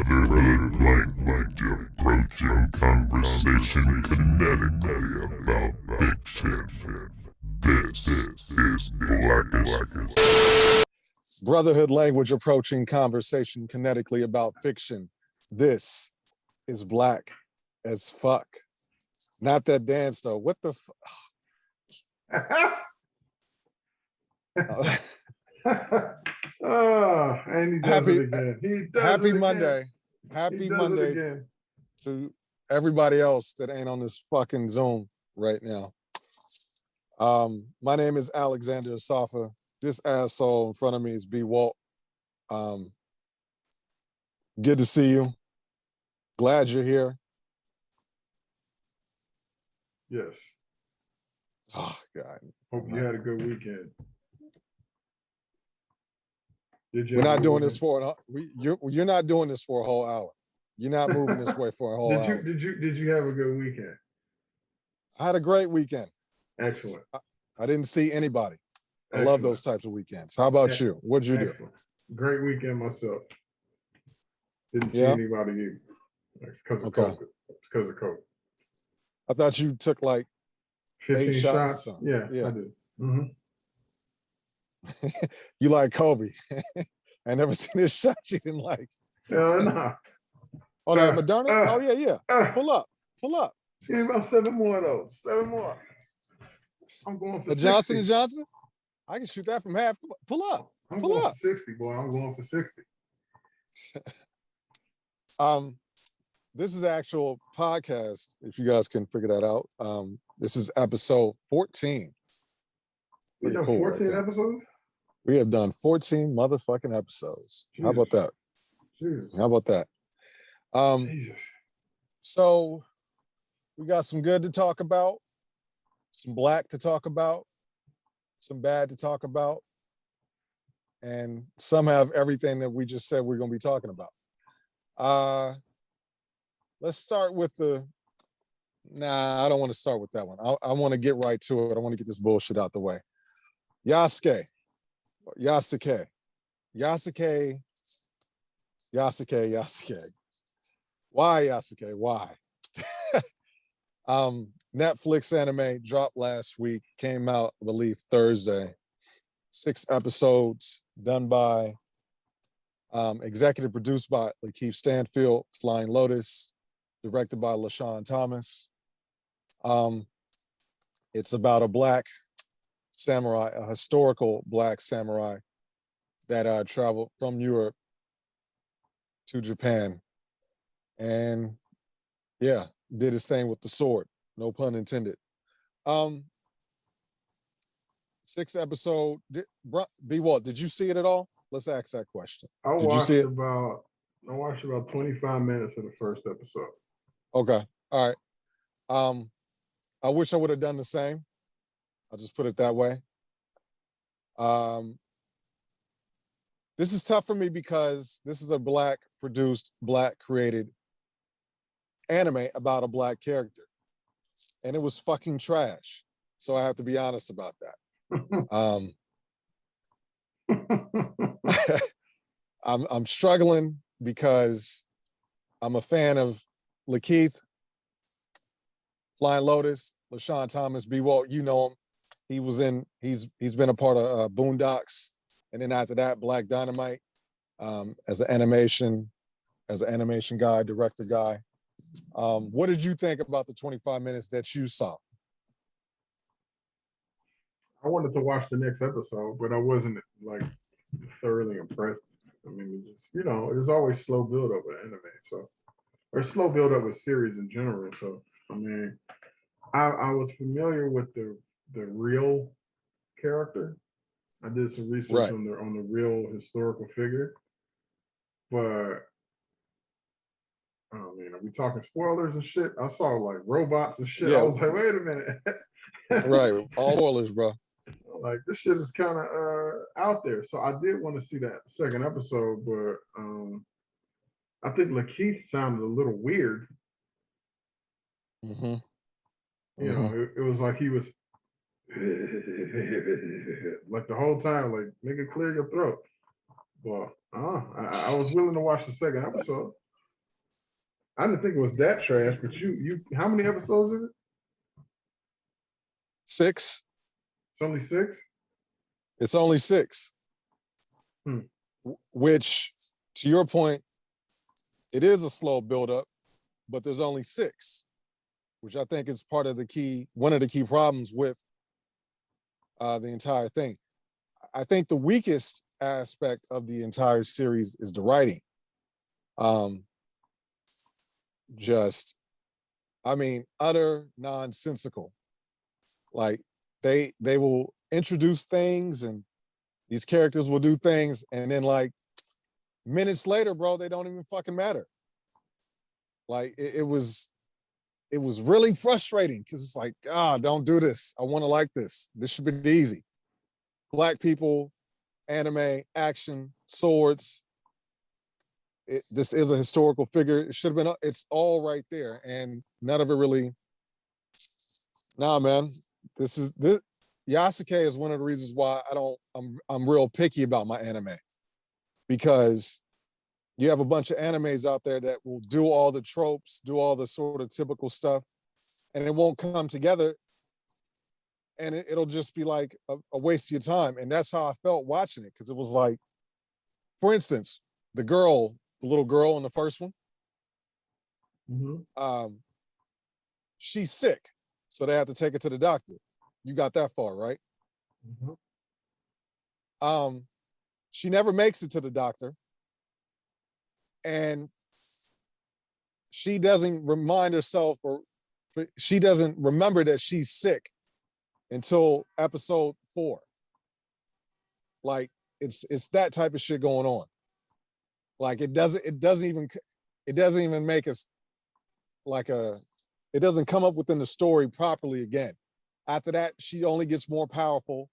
Brotherhood approaching conversation kinetically about fiction. This is Black as Brotherhood language approaching conversation kinetically about fiction. This is Black as fuck. Not that dance though. What the Oh, and he does it again. He does happy it Monday. again. Happy Monday to everybody else that ain't on this fucking Zoom right now. My name is Alexander Asafa. This asshole in front of me is Bwalt. Good to see you. Glad you're here. Yes. Oh God. Hope you had a good weekend. We're not doing this for you're not doing this for a whole hour. You're not moving this way for a whole hour. Did you have a good weekend? I had a great weekend. Excellent. I didn't see anybody. I Excellent. love those types of weekends. How about you? What'd you Excellent. Great weekend myself. Didn't see Yeah? anybody either. It's because of COVID. It's because of COVID. I thought you took like 15 8 shots or something. Yeah, I did. Mm-hmm. You like Kobe. I never seen this shot you didn't like. No. Oh, that Moderna? Oh, yeah. Pull up. See about 7 more of those. 7 more. I'm going for 60. Johnson & Johnson? I can shoot that from half. Pull up. I'm going for 60, boy. I'm going for 60. This is actual podcast, if you guys can figure that out. This is episode 14. We done 14 episodes? We have done 14 motherfucking episodes. Jesus. How about that? Jesus. How about that? Jesus. So we got some good to talk about, some black to talk about, some bad to talk about, and some have everything that we just said we're going to be talking about. Let's start with I don't want to start with that one. I want to get right to it. I want to get this bullshit out the way. Yasuke. Why Yasuke? Why? Netflix anime dropped last week, came out, I believe, Thursday. 6 episodes done by, executive produced by Lakeith Stanfield, Flying Lotus, directed by LeSean Thomas. It's about a black samurai, a historical black samurai that traveled from Europe to Japan and did his thing with the sword, no pun intended. 6 episode. Bwalt, did you see it at all? Let's ask that question. I watched about 25 minutes of the first episode. Okay. All right. I wish I would have done the same. I'll just put it that way. This is tough for me because this is a black produced, black created anime about a black character. And it was fucking trash. So I have to be honest about that. I'm struggling because I'm a fan of Lakeith, Flying Lotus, LeSean Thomas, Bwalt, you know him. He's been a part of Boondocks, and then after that, Black Dynamite, as an animation guy, director guy. What did you think about the 25 minutes that you saw? I wanted to watch the next episode, but I wasn't like thoroughly impressed. I mean, there's always slow build up with anime, or slow build up with series in general. So, I mean, I was familiar with the real character. I did some research on the real historical figure, but I mean, are we talking spoilers and shit? I saw like robots and shit. I was like, wait a minute. Right, all spoilers, bro. Like, this shit is kind of out there. So I did want to see that second episode, but I think Lakeith sounded a little weird. Mm-hmm. You know, it was like he was like the whole time, like, nigga, clear your throat. But I was willing to watch the second episode. I didn't think it was that trash, but you how many episodes is it? 6. It's only 6? It's only 6. Which, to your point, it is a slow buildup, but there's only 6, which I think is one of the key problems with the entire thing. I think the weakest aspect of the entire series is the writing. Utter nonsensical. Like they will introduce things and these characters will do things, and then like minutes later, bro, they don't even fucking matter. Like it was really frustrating because it's like, don't do this. I want to like this. This should be easy. Black people, anime, action, swords. This is a historical figure. It should have been. It's all right there, and none of it really. Nah, man. This Yasuke is one of the reasons why I'm real picky about my anime, because you have a bunch of animes out there that will do all the tropes, do all the sort of typical stuff, and it won't come together. And it'll just be like a waste of your time. And that's how I felt watching it. Cause it was like, for instance, the little girl in the first one, she's sick. So they have to take her to the doctor. You got that far, right? She never makes it to the doctor. And she doesn't remind herself, or she doesn't remember that she's sick until episode 4. Like it's that type of shit going on. Like it doesn't even make us it doesn't come up within the story properly again. After that, she only gets more powerful.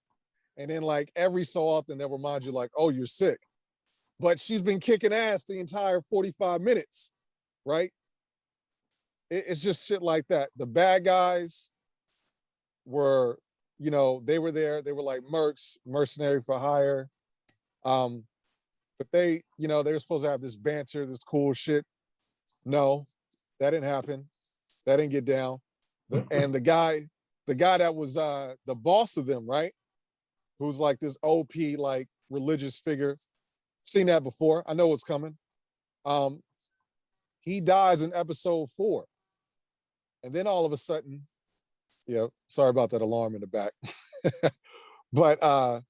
And then like every so often they'll remind you like, oh, you're sick. But she's been kicking ass the entire 45 minutes, right? It's just shit like that. The bad guys were, they were there. They were like mercs, mercenary for hire. But they were supposed to have this banter, this cool shit. No, that didn't happen. That didn't get down. And the guy that was the boss of them, right? Who's like this OP, like religious figure. Seen that before. I know what's coming. He dies in episode 4. And then all of a sudden, sorry about that alarm in the back. But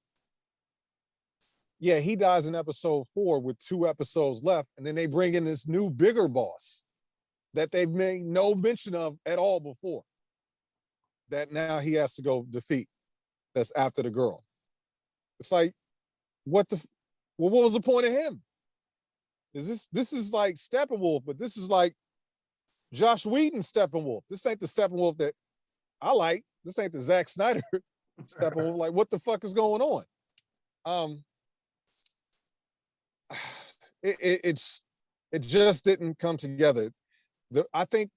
he dies in episode 4 with 2 episodes left. And then they bring in this new bigger boss that they've made no mention of at all before. That now he has to go defeat. That's after the girl. It's like, what was the point of him? This is like Steppenwolf, but this is like Josh Whedon Steppenwolf. This ain't the Steppenwolf that I like. This ain't the Zack Snyder Steppenwolf. Like, what the fuck is going on? It just didn't come together. I think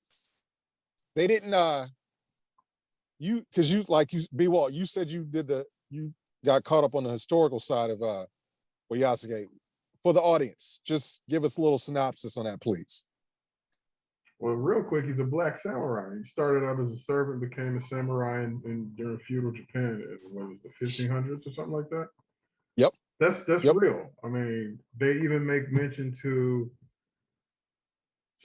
they didn't. Bwalt, you said you got caught up on the historical side of Yasuke. For the audience, just give us a little synopsis on that, please. Well, real quick, he's a black samurai. He started out as a servant, became a samurai during feudal Japan. What was the 1500s or something like that? Yep. That's real. I mean, they even make mention to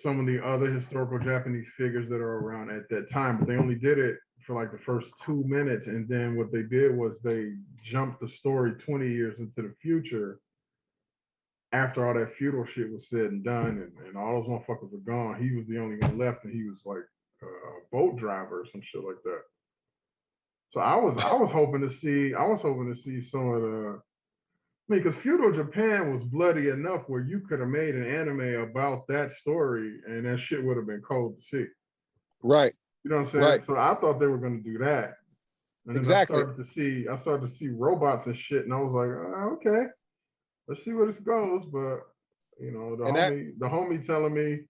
some of the other historical Japanese figures that are around at that time, but they only did it for like the first 2 minutes. And then what they did was they jumped the story 20 years into the future after all that feudal shit was said and done, and all those motherfuckers were gone. He was the only one left, and he was like a boat driver or some shit like that. So I was hoping to see some of the. I mean, because feudal Japan was bloody enough where you could have made an anime about that story, and that shit would have been cold to see. Right. You know what I'm saying? Right. So I thought they were going to do that. And then exactly. I started to see robots and shit, and I was like, okay, let's see where this goes. But the homie telling me.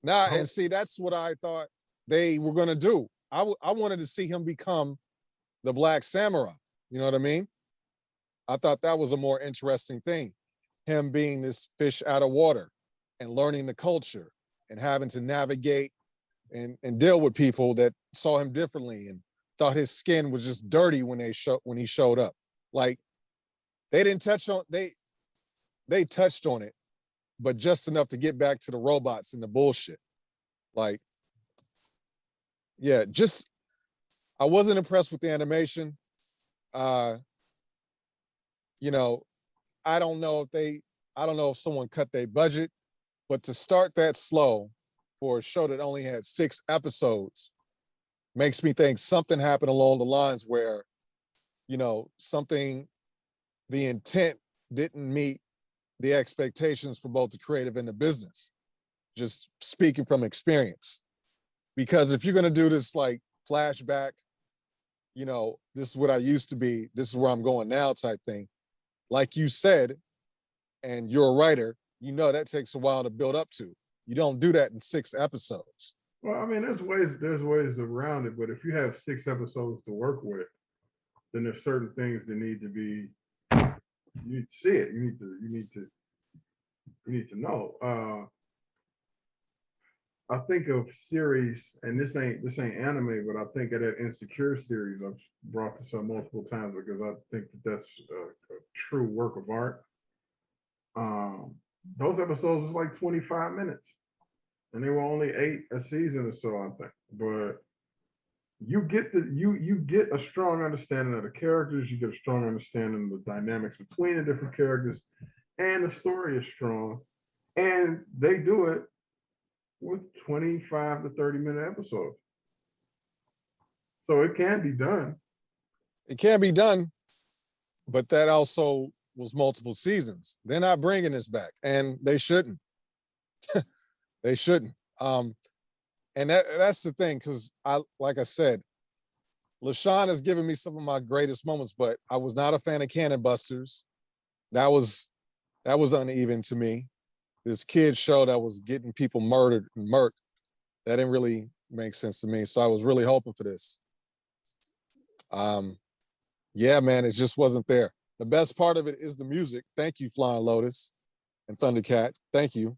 And see, that's what I thought they were going to do. I wanted to see him become the Black Samurai. You know what I mean? I thought that was a more interesting thing. Him being this fish out of water. and learning the culture and having to navigate and deal with people that saw him differently and thought his skin was just dirty when he showed up. Like they didn't touch on they touched on it, but just enough to get back to the robots and the bullshit. Like, yeah, just I wasn't impressed with the animation. You know, I don't know if someone cut their budget, but to start that slow for a show that only had 6 episodes makes me think something happened along the lines where, the intent didn't meet the expectations for both the creative and the business. Just speaking from experience. Because if you're going to do this like flashback, this is what I used to be, this is where I'm going now type thing. Like you said, and you're a writer, that takes a while to build up to. You don't do that in 6 episodes. Well, I mean, there's ways around it, but if you have 6 episodes to work with, then there's certain things that need to be, you need to see it. You need to know. I think of series, and this ain't anime, but I think of that Insecure series. I've brought this up multiple times because I think that's a true work of art. Those episodes was like 25 minutes, and they were only 8 a season or so, I think. But you get you get a strong understanding of the characters. You get a strong understanding of the dynamics between the different characters, and the story is strong. And they do it with 25 to 30-minute episodes. So it can be done. It can be done, but that also was multiple seasons. They're not bringing this back, and they shouldn't. They shouldn't. And that's the thing, because like I said, LeSean has given me some of my greatest moments, but I was not a fan of Cannon Busters. That was uneven to me. This kid show that was getting people murdered and murked, that didn't really make sense to me. So I was really hoping for this. Yeah, man, it just wasn't there. The best part of it is the music. Thank you, Flying Lotus and Thundercat. Thank you.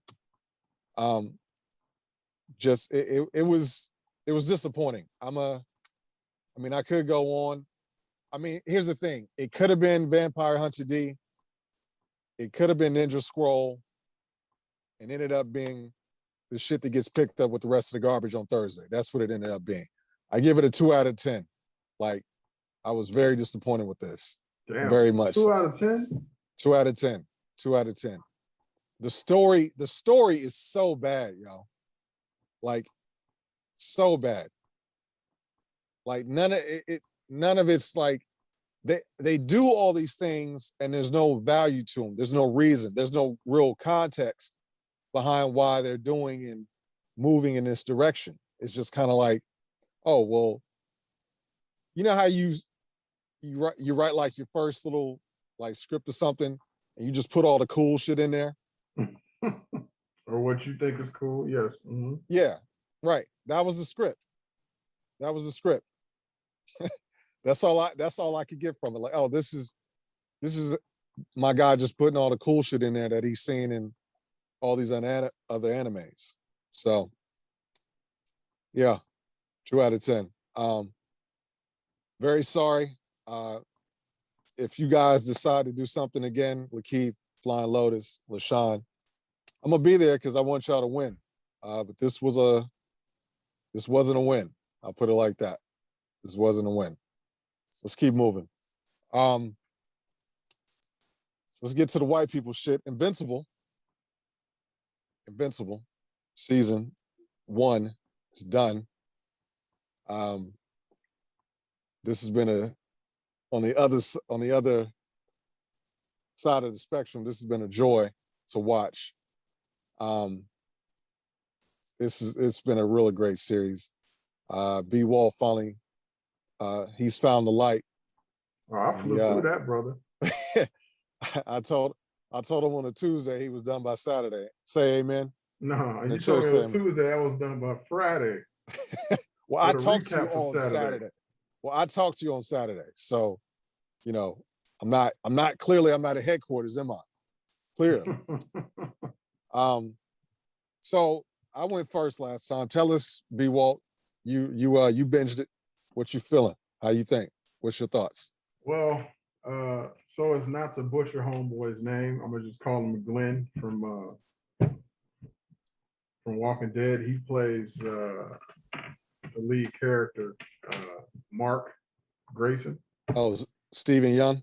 Just it was disappointing. I could go on. I mean, here's the thing. It could have been Vampire Hunter D. It could have been Ninja Scroll, and ended up being the shit that gets picked up with the rest of the garbage on Thursday. That's what it ended up being. I give it a 2 out of 10. Like, I was very disappointed with this. Damn, very much. 2 out of 10? 2 out of 10. 2 out of 10. The story is so bad, yo. Like, so bad. Like, none of it's like, they do all these things and there's no value to them. There's no reason. There's no real context behind why they're doing and moving in this direction. It's just kind of like, oh, well, you know how you write like your first little like script or something and you just put all the cool shit in there? Or what you think is cool, yes. Mm-hmm. Yeah, right. That was the script. That's all I could get from it. Like, oh, this is my guy just putting all the cool shit in there that he's seen in all these other animes. So, yeah, 2 out of 10. Very sorry. If you guys decide to do something again, Lakeith, Flying Lotus, LeSean, I'm gonna be there because I want y'all to win. But this wasn't a win. I'll put it like that. This wasn't a win. Let's keep moving. Let's get to the white people shit. Invincible season 1 is done. This has been on the other side of the spectrum. This has been a joy to watch. It's been a really great series. Bwalt finally, he's found the light. Oh, I flew through that, brother. I told him on a Tuesday he was done by Saturday. Say amen. No, you told me on Tuesday I was done by Friday. Well, I talked to you on Saturday. Well, I talked to you on Saturday. So, I'm not at headquarters, am I? Clearly. So I went first last time. Tell us, Bwalt, you binged it. What you feeling? How you think? What's your thoughts? Well, so as not to butcher homeboy's name, I'm gonna just call him Glenn from Walking Dead. He plays the lead character, Mark Grayson. Oh, Stephen Young.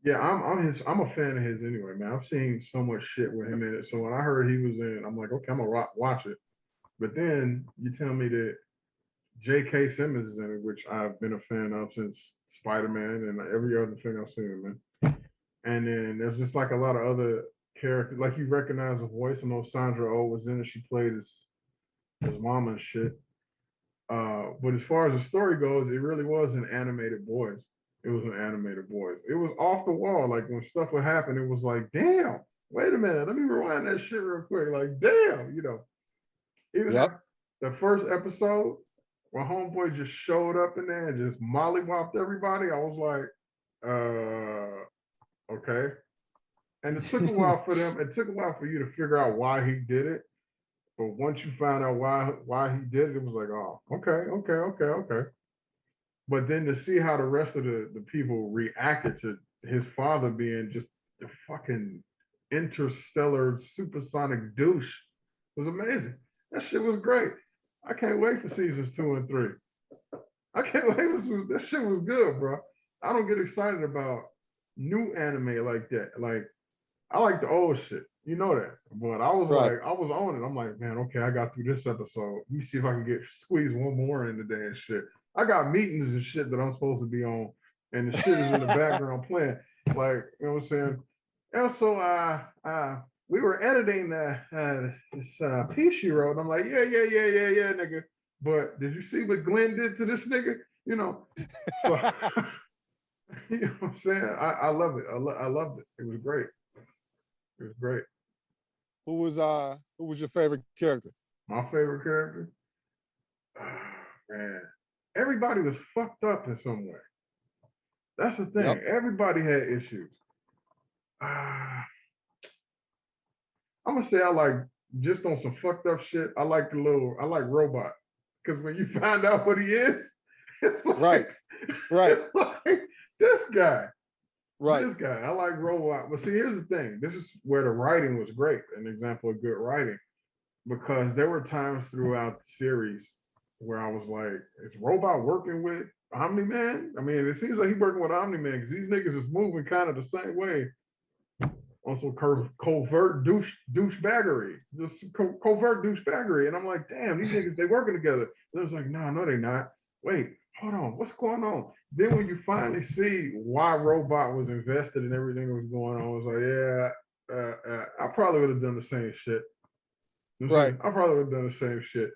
Yeah, I'm a fan of his anyway, man. I've seen so much shit with him in it. So when I heard he was in, I'm like, okay, I'm gonna watch it. But then you tell me that J.K. Simmons is in it, which I've been a fan of since Spider-Man and every other thing I've seen him in. And then there's just like a lot of other characters, like you recognize the voice. I know Sandra Oh was in it. She played his mama and shit. But as far as the story goes, it really was an animated boys. It was an animated boys. It was off the wall. Like when stuff would happen, it was like, damn, wait a minute, let me rewind that shit real quick. Like, damn, Even Yep. the first episode, when homeboy just showed up in there and just mollywopped everybody, I was like, okay. And it took a while for them. It took a while for you to figure out why he did it. But once you found out why he did it, it was like, oh, okay. But then to see how the rest of the people reacted to his father being just the fucking interstellar supersonic douche was amazing. That shit was great. I can't wait for seasons 2 and 3. I can't wait for that shit was good, bro. I don't get excited about new anime like that. Like, I like the old shit. You know that. But I was Right. like, I was on it. I'm like, man, okay, I got through this episode. Let me see if I can squeeze one more in today and shit. I got meetings and shit that I'm supposed to be on, and the shit is in the background playing. Like, you know what I'm saying? And so we were editing this piece you wrote. And I'm like, yeah, nigga. But did you see what Glenn did to this nigga? You know. So you know what I'm saying? I love it. I loved it. It was great. It was great. Who was your favorite character? My favorite character? Man. Everybody was fucked up in some way. That's the thing. Yep. Everybody had issues. I'm gonna say I like just on some fucked up shit. I like Robot. Because when you find out what he is, it's like Right. It's like this guy. Right. This guy. I like Robot. But see, here's the thing. This is where the writing was great. An example of good writing. Because there were times throughout the series where I was like, is Robot working with Omni-Man? I mean, it seems like he's working with Omni-Man because these niggas is moving kind of the same way on some covert douchebaggery. Just covert douchebaggery. And I'm like, damn, these niggas, they working together. And I was like, no, they not. Wait, hold on, what's going on? Then when you finally see why Robot was invested in everything that was going on, I was like, yeah, I probably would have done the same shit. Right. I probably would have done the same shit.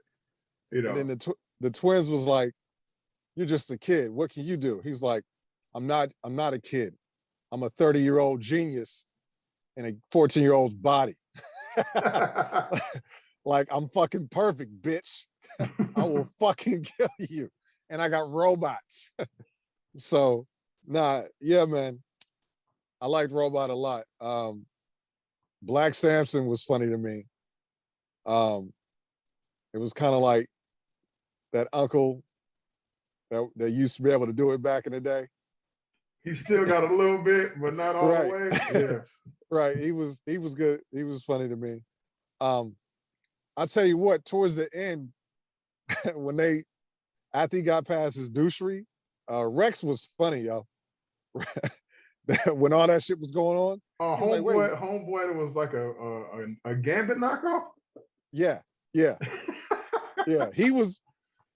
You know. And then the twins was like, you're just a kid. What can you do? He's like, I'm not a kid. I'm a 30-year-old genius in a 14-year-old's body. Like, I'm fucking perfect, bitch. I will fucking kill you. And I got robots. So, yeah, man. I liked Robot a lot. Black Samson was funny to me. It was kind of like that uncle that used to be able to do it back in the day. He still got a little bit, but not all the way. Yeah. Right. He was good. He was funny to me. I'll tell you what, towards the end, after he got past his douchery, Rex was funny, yo. When all that shit was going on. Homeboy that was like a Gambit knockoff? Yeah. Yeah.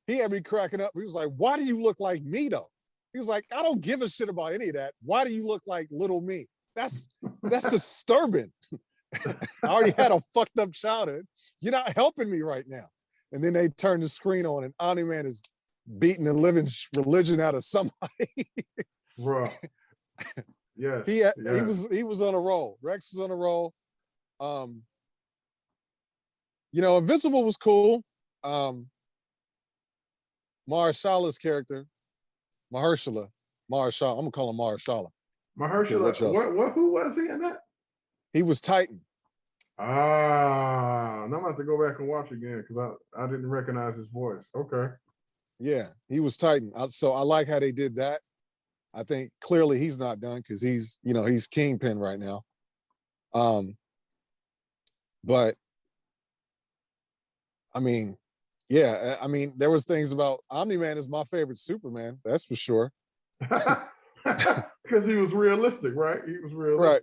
He had me cracking up. He was like, why do you look like me though? He was like, I don't give a shit about any of that. Why do you look like little me? That's disturbing. I already had a fucked up childhood. You're not helping me right now. And then they turn the screen on and Omni-Man is beating the living religion out of somebody. Bro. Yeah. He was on a roll. Rex was on a roll. Invincible was cool. Mahershala's character, Mahershala, I'm gonna call him Mahershala. Who was he in that? He was Titan. I'm not have to go back and watch again because I didn't recognize his voice. Okay. Yeah, he was Titan. So I like how they did that. I think clearly he's not done because he's Kingpin right now. But I mean, yeah, I mean, there was things about Omni-Man is my favorite Superman, that's for sure. Because he was realistic, right? He was realistic. Right.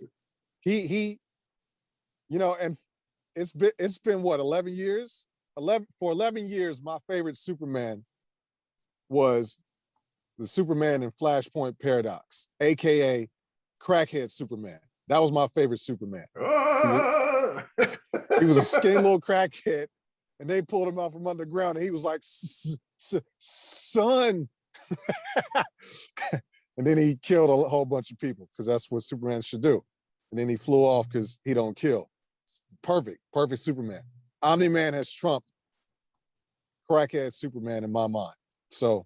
He, and it's been what, 11 years? 11 years, my favorite Superman was the Superman in Flashpoint Paradox, aka Crackhead Superman. That was my favorite Superman. He was a skinny little crackhead, and they pulled him out from underground, and he was like, son. And then he killed a whole bunch of people because that's what Superman should do. And then he flew off because he don't kill. Perfect Superman. Omni-Man has trumped crackhead Superman in my mind. So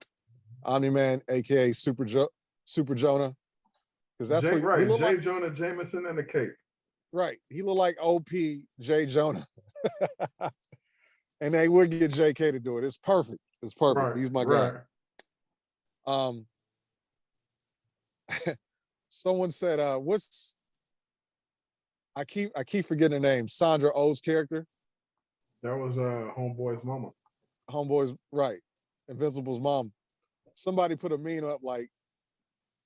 Omni-Man, aka Super Jonah, because that's what right. he looked like. Jonah Jameson and the cape. Right, he looked like OP J Jonah, and they would get JK to do it. It's perfect. It's perfect. Right, He's my right. guy. Someone said, I keep forgetting the name. Sandra Oh's character. That was Homeboy's mama. Homeboy's right. Invincible's mom. Somebody put a meme up like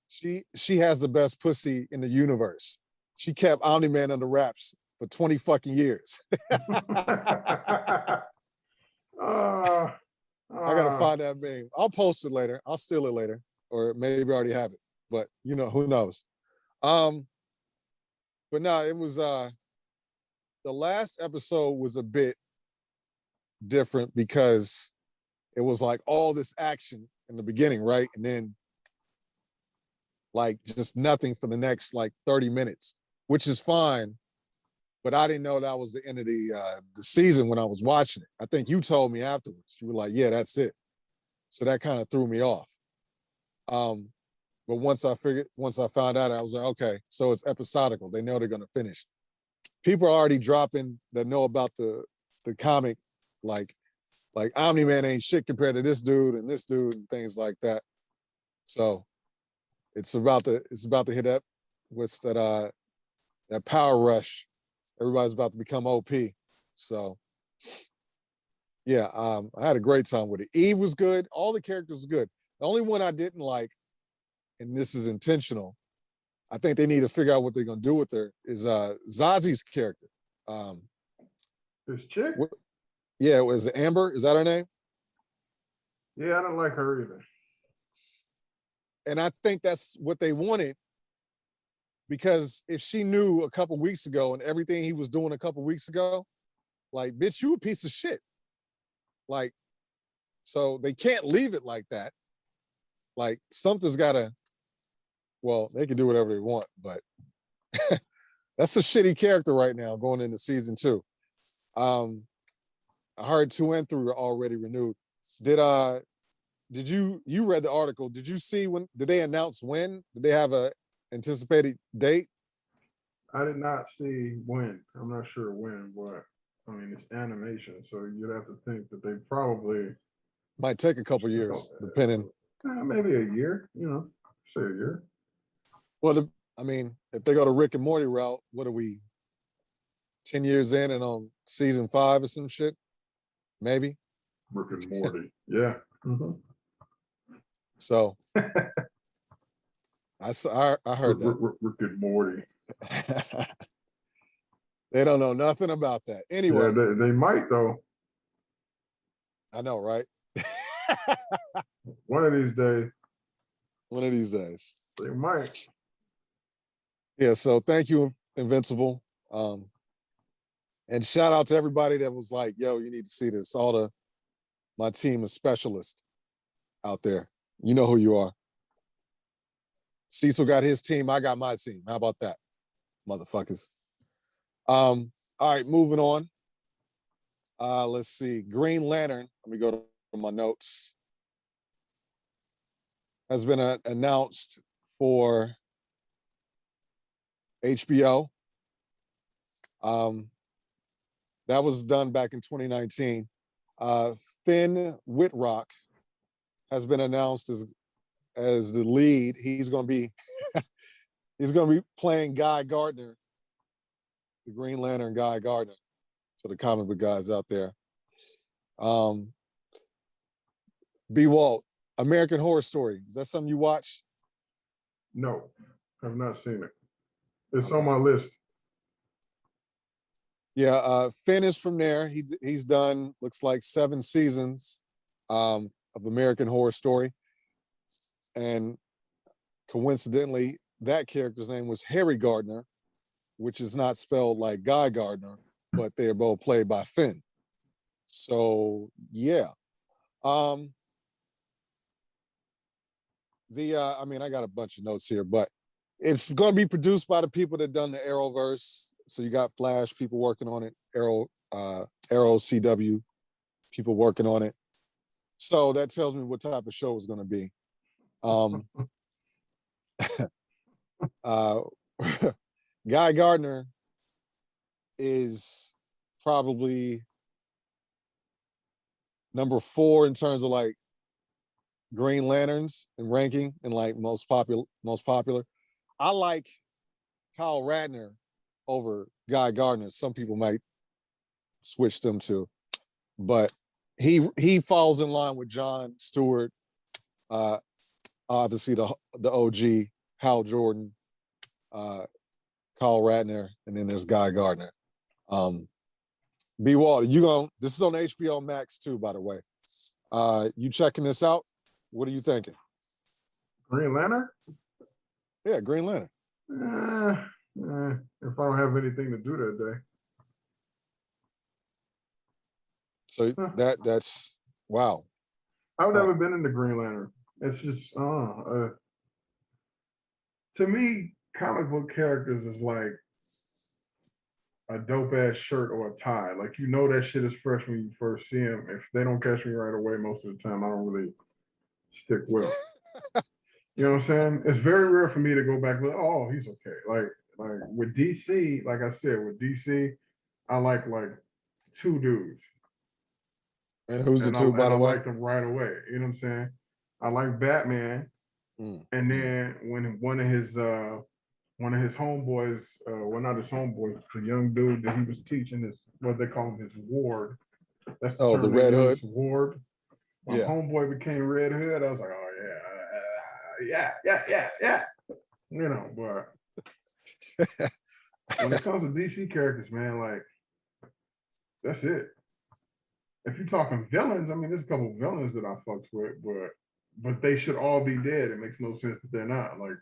she has the best pussy in the universe. She kept Omni-Man under wraps for 20 fucking years. I gotta find that meme. I'll post it later. I'll steal it later, or maybe I already have it. But who knows? But no, it was the last episode was a bit different because it was like all this action in the beginning, right? And then like just nothing for the next like 30 minutes, which is fine. But I didn't know that was the end of the season when I was watching it. I think you told me afterwards. You were like, yeah, that's it. So that kind of threw me off. But once I found out, I was like, okay, so it's episodical. They know they're gonna finish. People are already dropping that know about the comic, like Omni-Man ain't shit compared to this dude and things like that. So it's about to hit up. What's that power rush? Everybody's about to become OP. So yeah, I had a great time with it. Eve was good. All the characters were good. The only one I didn't like, and this is intentional, I think they need to figure out what they're gonna do with her, is Zazi's character. This chick? Yeah, it was Amber. Is that her name? Yeah, I don't like her either. And I think that's what they wanted, because if she knew a couple weeks ago and everything he was doing a couple weeks ago, like, bitch, you a piece of shit. Like, so they can't leave it like that. Like, something's gotta, well, they can do whatever they want, but that's a shitty character right now going into season 2. I heard 2 and 3 were already renewed. Did you read the article? Did you see did they announce when? Did they have a anticipated date? I did not see when. I'm not sure when, but I mean, it's animation, so you'd have to think that they probably might take a couple years, depending. Maybe a year, say a year. Well, I mean, if they go to Rick and Morty route, what are we, 10 years in and on season 5 or some shit? Maybe. Rick and Morty, yeah. Mm-hmm. So I heard that. Rick and Morty. They don't know nothing about that. Anyway. Yeah, they might though. I know, right? One of these days. One of these days. They might. Yeah, so thank you, Invincible. And shout out to everybody that was like, yo, you need to see this. My team of specialists out there. You know who you are. Cecil got his team. I got my team. How about that, motherfuckers? All right, moving on. Let's see. Green Lantern. Let me go to my notes. Has been announced for HBO. That was done back in 2019. Finn Whitrock has been announced as the lead. He's going to be playing Guy Gardner, the Green Lantern Guy Gardner. So the comic book guys out there. Bwalt, American Horror Story. Is that something you watch? No, I've not seen it. It's Okay. on my list. Yeah, Finn is from there. He's done, looks like 7 seasons of American Horror Story. And coincidentally, that character's name was Harry Gardner, which is not spelled like Guy Gardner, but they're both played by Finn. So yeah. I mean, I got a bunch of notes here, but it's going to be produced by the people that done the Arrowverse. So you got Flash people working on it, Arrow CW people working on it. So that tells me what type of show it's going to be. Guy Gardner is probably number 4 in terms of like Green Lanterns and ranking and like most popular. I like Kyle Ratner over Guy Gardner. Some people might switch them to, but he falls in line with John Stewart, obviously the OG, Hal Jordan, Kyle Ratner, and then there's Guy Gardner. Bwalt, this is on HBO Max too, by the way. You checking this out? What are you thinking? Green Lantern? Yeah, Green Lantern. If I don't have anything to do that day. So that's wow. I've never been into Green Lantern. It's just to me, comic book characters is like a dope ass shirt or a tie. Like you know that shit is fresh when you first see them. If they don't catch me right away, most of the time I don't really stick with them. You know what I'm saying? It's very rare for me to go back and like, oh, he's okay. Like with DC, like I said, with DC, I like 2 dudes. And who's the 2, by the way? I like them right away. You know what I'm saying? I like Batman. And then when one of his homeboys, well, not his homeboys, the young dude that he was teaching is what they call him, his ward. That's the Red Hood ward. When homeboy became Red Hood, I was like, oh yeah. You know, but when it comes to DC characters, man, like that's it. If you're talking villains, I mean, there's a couple of villains that I fucked with, but they should all be dead. It makes no sense that they're not. Like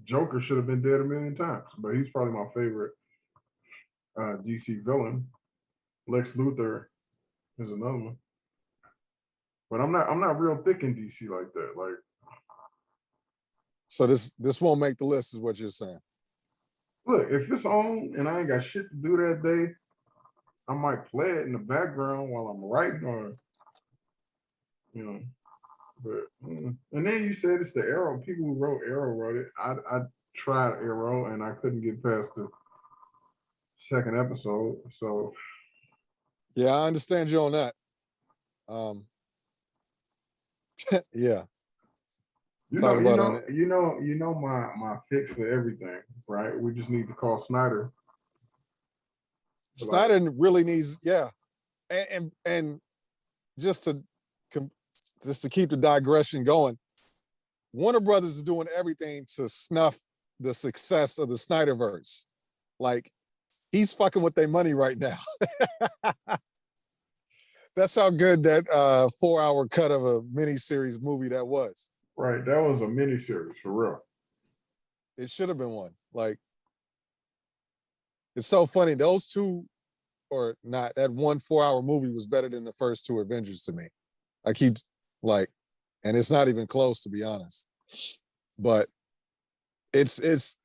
Joker should have been dead a million times, but he's probably my favorite DC villain. Lex Luthor is another one, but I'm not real thick in DC like that. Like, so this won't make the list, is what you're saying? Look, if it's on and I ain't got shit to do that day, I might play it in the background while I'm writing, or you know. But and then you said it's the Arrow. People who wrote Arrow wrote it. I tried Arrow and I couldn't get past the 2nd episode. So yeah, I understand you on that. Yeah. You know my fix for everything, right? We just need to call Snyder. Snyder really needs, yeah, and just to keep the digression going, Warner Brothers is doing everything to snuff the success of the Snyderverse. Like, he's fucking with their money right now. That's how good that 4-hour cut of a miniseries movie that was. Right, that was a miniseries for real. It should have been one. Like, it's so funny. Those 2, or not, that 1 4-hour movie was better than the first 2 Avengers to me. I keep like, and it's not even close, to be honest. But it's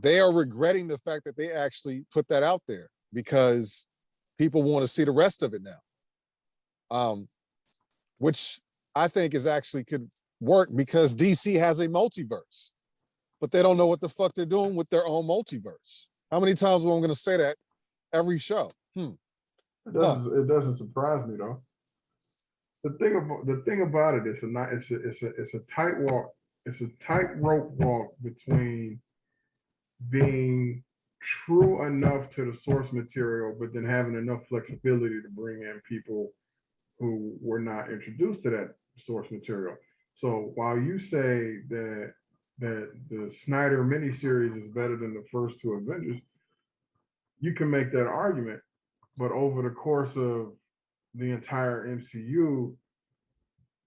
they are regretting the fact that they actually put that out there, because people want to see the rest of it now. Which I think is actually could work, because DC has a multiverse, but they don't know what the fuck they're doing with their own multiverse. How many times am I going to say that every show. It doesn't surprise me though. The thing about it is it's a tightrope walk between being true enough to the source material, but then having enough flexibility to bring in people who were not introduced to that source material. So while you say that the Snyder miniseries is better than the first two Avengers, you can make that argument. But over the course of the entire MCU,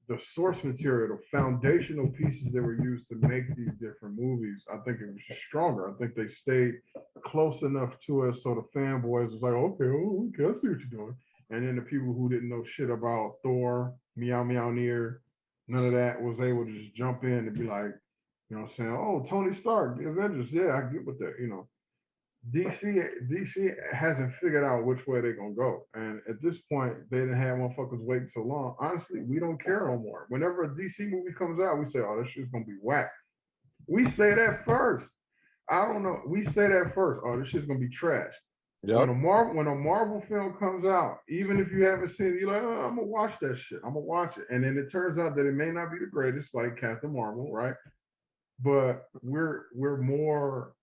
the source material, the foundational pieces that were used to make these different movies, I think it was just stronger. I think they stayed close enough to us so the fanboys was like, okay, I see what you're doing. And then the people who didn't know shit about Thor, Meow Meownier, none of that, was able to just jump in and be like, you know, saying, oh, Tony Stark, the Avengers, yeah, I get with that, you know. DC hasn't figured out which way they're gonna go, and at this point, they didn't have motherfuckers waiting so long. Honestly, we don't care no more. Whenever a DC movie comes out, we say, "Oh, this shit's gonna be whack." We say that first. I don't know. We say that first. Oh, this shit's gonna be trash. Yep. When a Marvel film comes out, even if you haven't seen it, you're like, oh, I'm gonna watch that shit. I'm gonna watch it, and then it turns out that it may not be the greatest, like Captain Marvel, right? But we're more,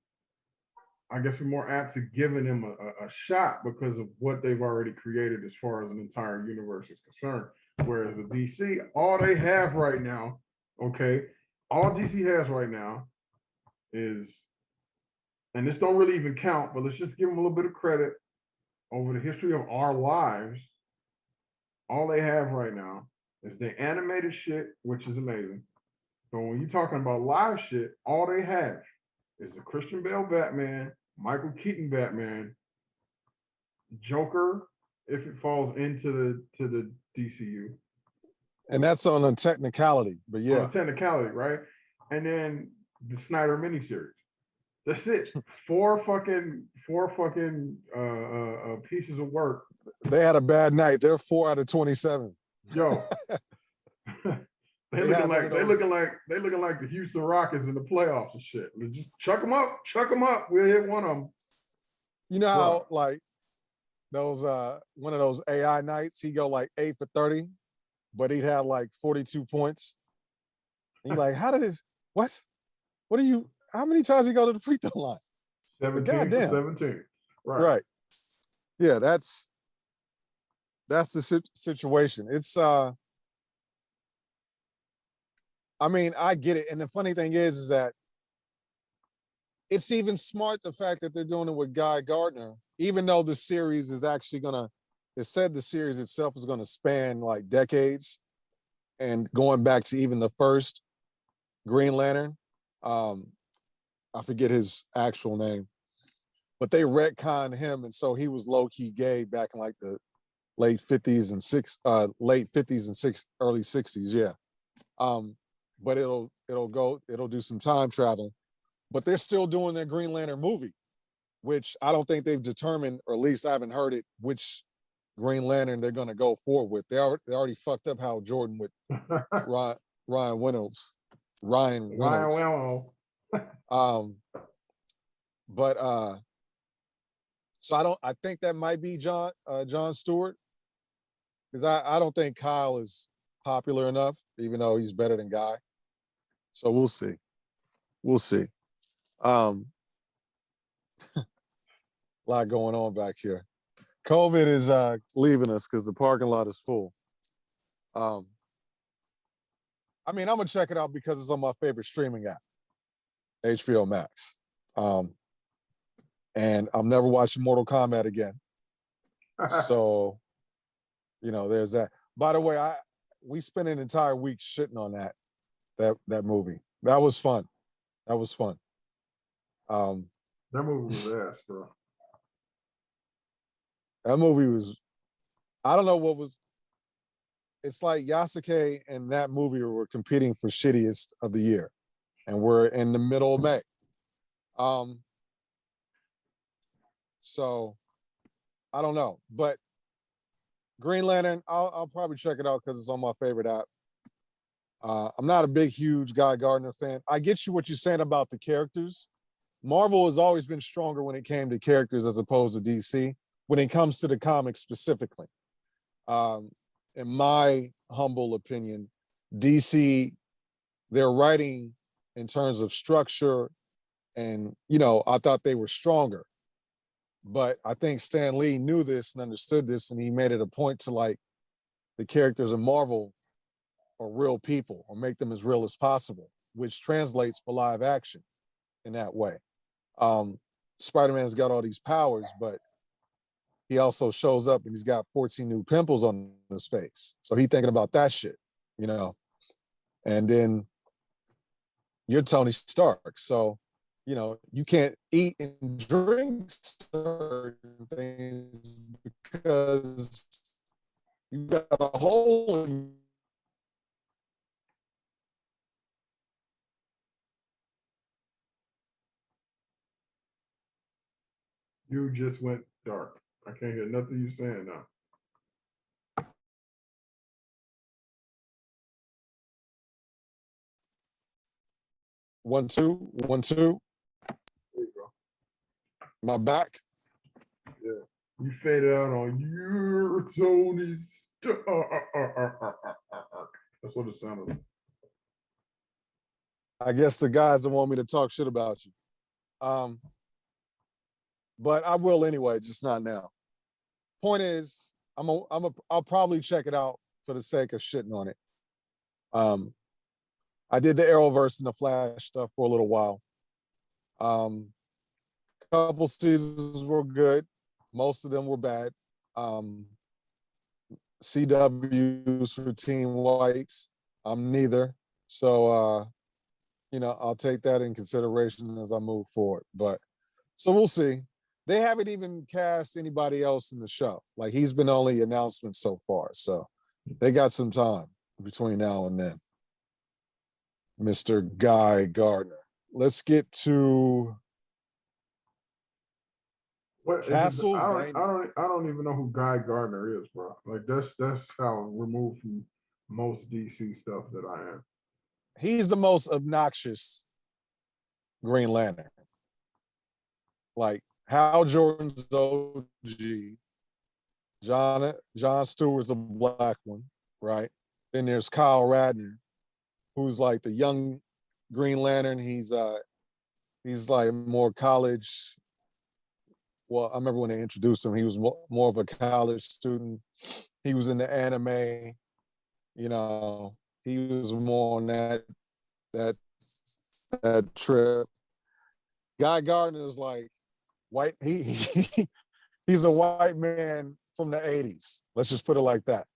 I guess we're more apt to giving them a shot because of what they've already created as far as an entire universe is concerned. Whereas with DC, all they have right now, okay, all DC has right now is, and this don't really even count, but let's just give them a little bit of credit over the history of our lives. All they have right now is the animated shit, which is amazing. But when you're talking about live shit, all they have is the Christian Bale Batman, Michael Keaton Batman, Joker, if it falls into the DCU. And that's on a technicality, but yeah. On a technicality, right? And then the Snyder miniseries. That's it. Four fucking pieces of work. They had a bad night. They're 4 out of 27. Yo. They looking like the Houston Rockets in the playoffs and shit. Just chuck them up. We'll hit one of them. You know how like those one of those AI nights, he go like 8 for 30, but he'd have like 42 points. And you're like, how did this? What? What are you? How many times he go to the free throw line? 17 for 17. Right. Yeah, that's the situation. It's I mean, I get it. And the funny thing is that it's even smart the fact that they're doing it with Guy Gardner, even though the series is actually it said the series itself is gonna span like decades and going back to even the first Green Lantern. I forget his actual name, but they retconned him. And so he was low-key gay back in like the late 50s and early 60s. Yeah. But it'll do some time travel, but they're still doing their Green Lantern movie, which I don't think they've determined, or at least I haven't heard it, which Green Lantern they're going to go forward with. They already fucked up Hal Jordan with Ryan Reynolds. But so I think that might be John Stewart, because I don't think Kyle is popular enough, even though he's better than Guy. So we'll see. A lot going on back here. COVID is leaving us because the parking lot is full. I mean, I'm gonna check it out because it's on my favorite streaming app, HBO Max. And I'm never watching Mortal Kombat again. So, you know, there's that. By the way, we spent an entire week shitting on that movie. That was fun. That movie was ass, bro. That movie was, I don't know what was, it's like Yasuke and that movie were competing for shittiest of the year. And we're in the middle of May. So I don't know, but Green Lantern, I'll probably check it out because it's on my favorite app. I'm not a huge Guy Gardner fan. I get you what you're saying about the characters. Marvel has always been stronger when it came to characters as opposed to DC. when it comes to the comics specifically. In my humble opinion, DC, their writing in terms of structure and, I thought they were stronger. But I think Stan Lee knew this and understood this, and he made it a point to like the characters in Marvel are real people or make them as real as possible, which translates for live action in that way. Spider-Man's got all these powers, but he also shows up and he's got 14 new pimples on his face. So he thinking about that shit, and then you're Tony Stark. So, you can't eat and drink certain things because you got a hole in. You just went dark. I can't hear nothing you saying now. One, two, 1, 2. There you go. My back. Yeah. You faded out on your Tony Stark. That's what it sounded like. I guess the guys don't want me to talk shit about you. But I will anyway, just not now. Point is, I'll probably check it out for the sake of shitting on it. I did the Arrowverse and the Flash stuff for a little while. Couple seasons were good. Most of them were bad. CW's for Teen Whites. I'm neither. So, I'll take that in consideration as I move forward. But so we'll see. They haven't even cast anybody else in the show. Like he's been only announcement so far. So they got some time between now and then. Mr. Guy Gardner. Let's get to Castlevania. I don't even know who Guy Gardner is, bro. Like that's how removed from most DC stuff that I am. He's the most obnoxious Green Lantern. Like Hal Jordan's OG. John Stewart's a black one, right? Then there's Kyle Radner, who's like the young Green Lantern. He's like more college. Well, I remember when they introduced him, he was more of a college student. He was in the anime, he was more on that trip. Guy Gardner is like white. He's a white man from the 80s. Let's just put it like that.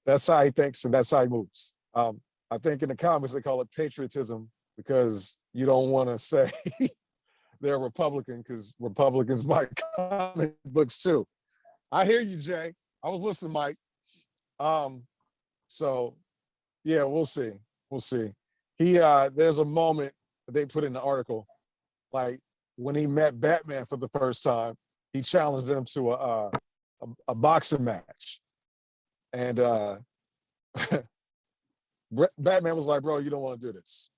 That's how he thinks and that's how he moves. I think in the comics they call it patriotism because you don't want to say they're Republican because Republicans buy comic books too. I hear you, Jay. I was listening, Mike. So yeah, we'll see. We'll see. There's a moment that they put in the article, like when he met Batman for the first time, he challenged him to a boxing match. And Batman was like, bro, you don't want to do this.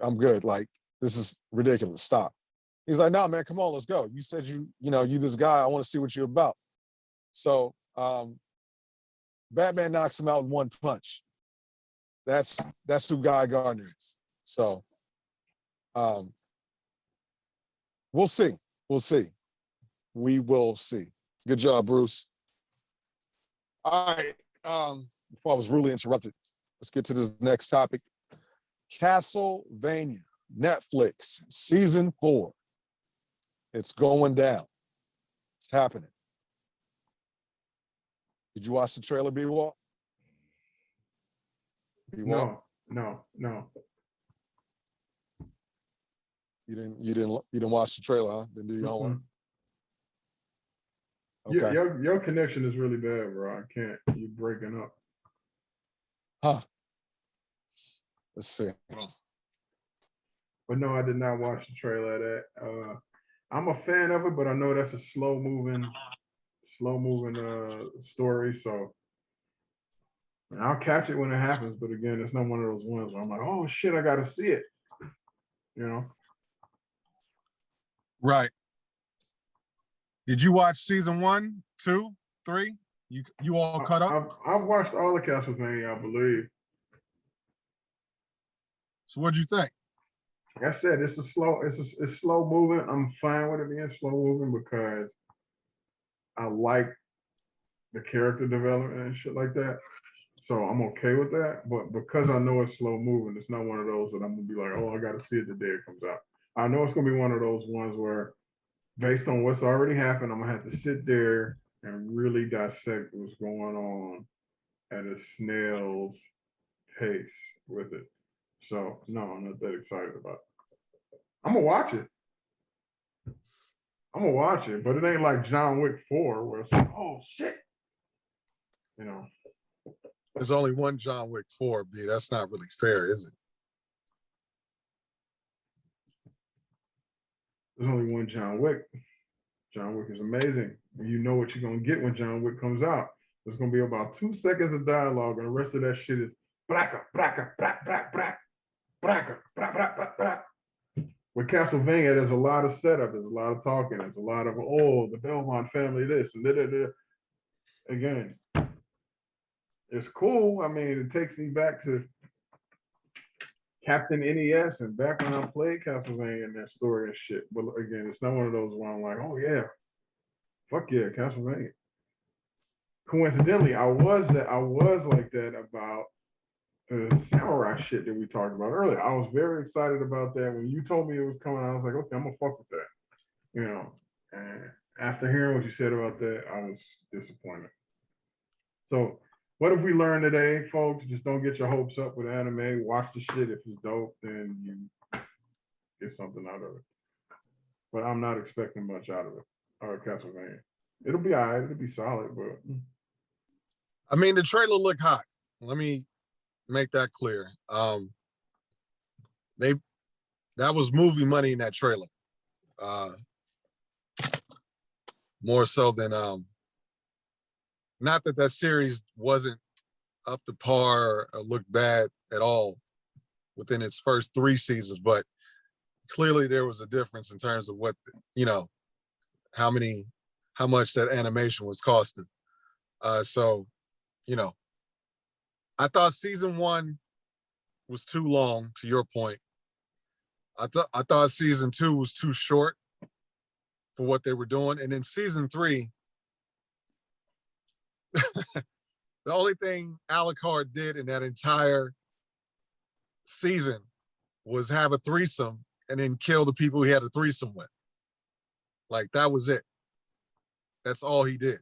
I'm good. Like, this is ridiculous. Stop. He's like, nah, man, come on, let's go. You said you this guy, I want to see what you're about. So Batman knocks him out in one punch. That's who Guy Gardner is. So we'll see. We'll see. We will see. Good job, Bruce. All right. Before I was rudely interrupted, let's get to this next topic. Castlevania, Netflix, season 4. It's going down. It's happening. Did you watch the trailer, Bwalt? No. You didn't watch the trailer, huh? Didn't do your homework? Okay. Your connection is really bad, bro. I can't. You're breaking up. Huh. Let's see. But no, I did not watch the trailer of that. I'm a fan of it, but I know that's a slow moving story. So I'll catch it when it happens. But again, it's not one of those ones where I'm like, oh shit, I gotta see it. Right. Did you watch season 1, 2, 3? You all caught up? I've watched all the Castlevania, I believe. So what'd you think? Like I said, it's slow moving. I'm fine with it being slow moving because I like the character development and shit like that. So I'm okay with that. But because I know it's slow moving, it's not one of those that I'm gonna be like, oh, I gotta see it the day it comes out. I know it's gonna be one of those ones where, based on what's already happened, I'm gonna have to sit there and really dissect what's going on at a snail's pace with it. So no, I'm not that excited about it. I'm gonna watch it. But it ain't like John Wick 4 where it's like, oh shit. You know. There's only one John Wick 4, B. That's not really fair, is it? There's only one John Wick. John Wick is amazing. And you know what you're gonna get when John Wick comes out. There's gonna be about 2 seconds of dialogue, and the rest of that shit is bracka, bracka, brack, brack, brack, bracka, brack, brack, brack, brack. With Castlevania, there's a lot of setup, there's a lot of talking, there's a lot of the Belmont family, this and da. Again, it's cool. I mean, it takes me back to Captain NES and back when I played Castlevania and that story and shit. But again, it's not one of those where I'm like, oh yeah, fuck yeah, Castlevania. Coincidentally, I was like that about the samurai shit that we talked about earlier. I was very excited about that. When you told me it was coming, I was like, okay, I'm gonna fuck with that. You know, and after hearing what you said about that, I was disappointed. So what have we learned today, folks? Just don't get your hopes up with anime. Watch the shit. If it's dope, then you get something out of it. But I'm not expecting much out of it. Castlevania. It'll be all right. It'll be solid, but I mean, the trailer looked hot. Let me make that clear. That was movie money in that trailer. More so than not that series wasn't up to par or looked bad at all within its first 3 seasons, but clearly there was a difference in terms of what, how much that animation was costing. So, I thought season 1 was too long, to your point. I thought season 2 was too short for what they were doing. And then season 3, the only thing Alucard did in that entire season was have a threesome and then kill the people he had a threesome with. Like, that was it. That's all he did.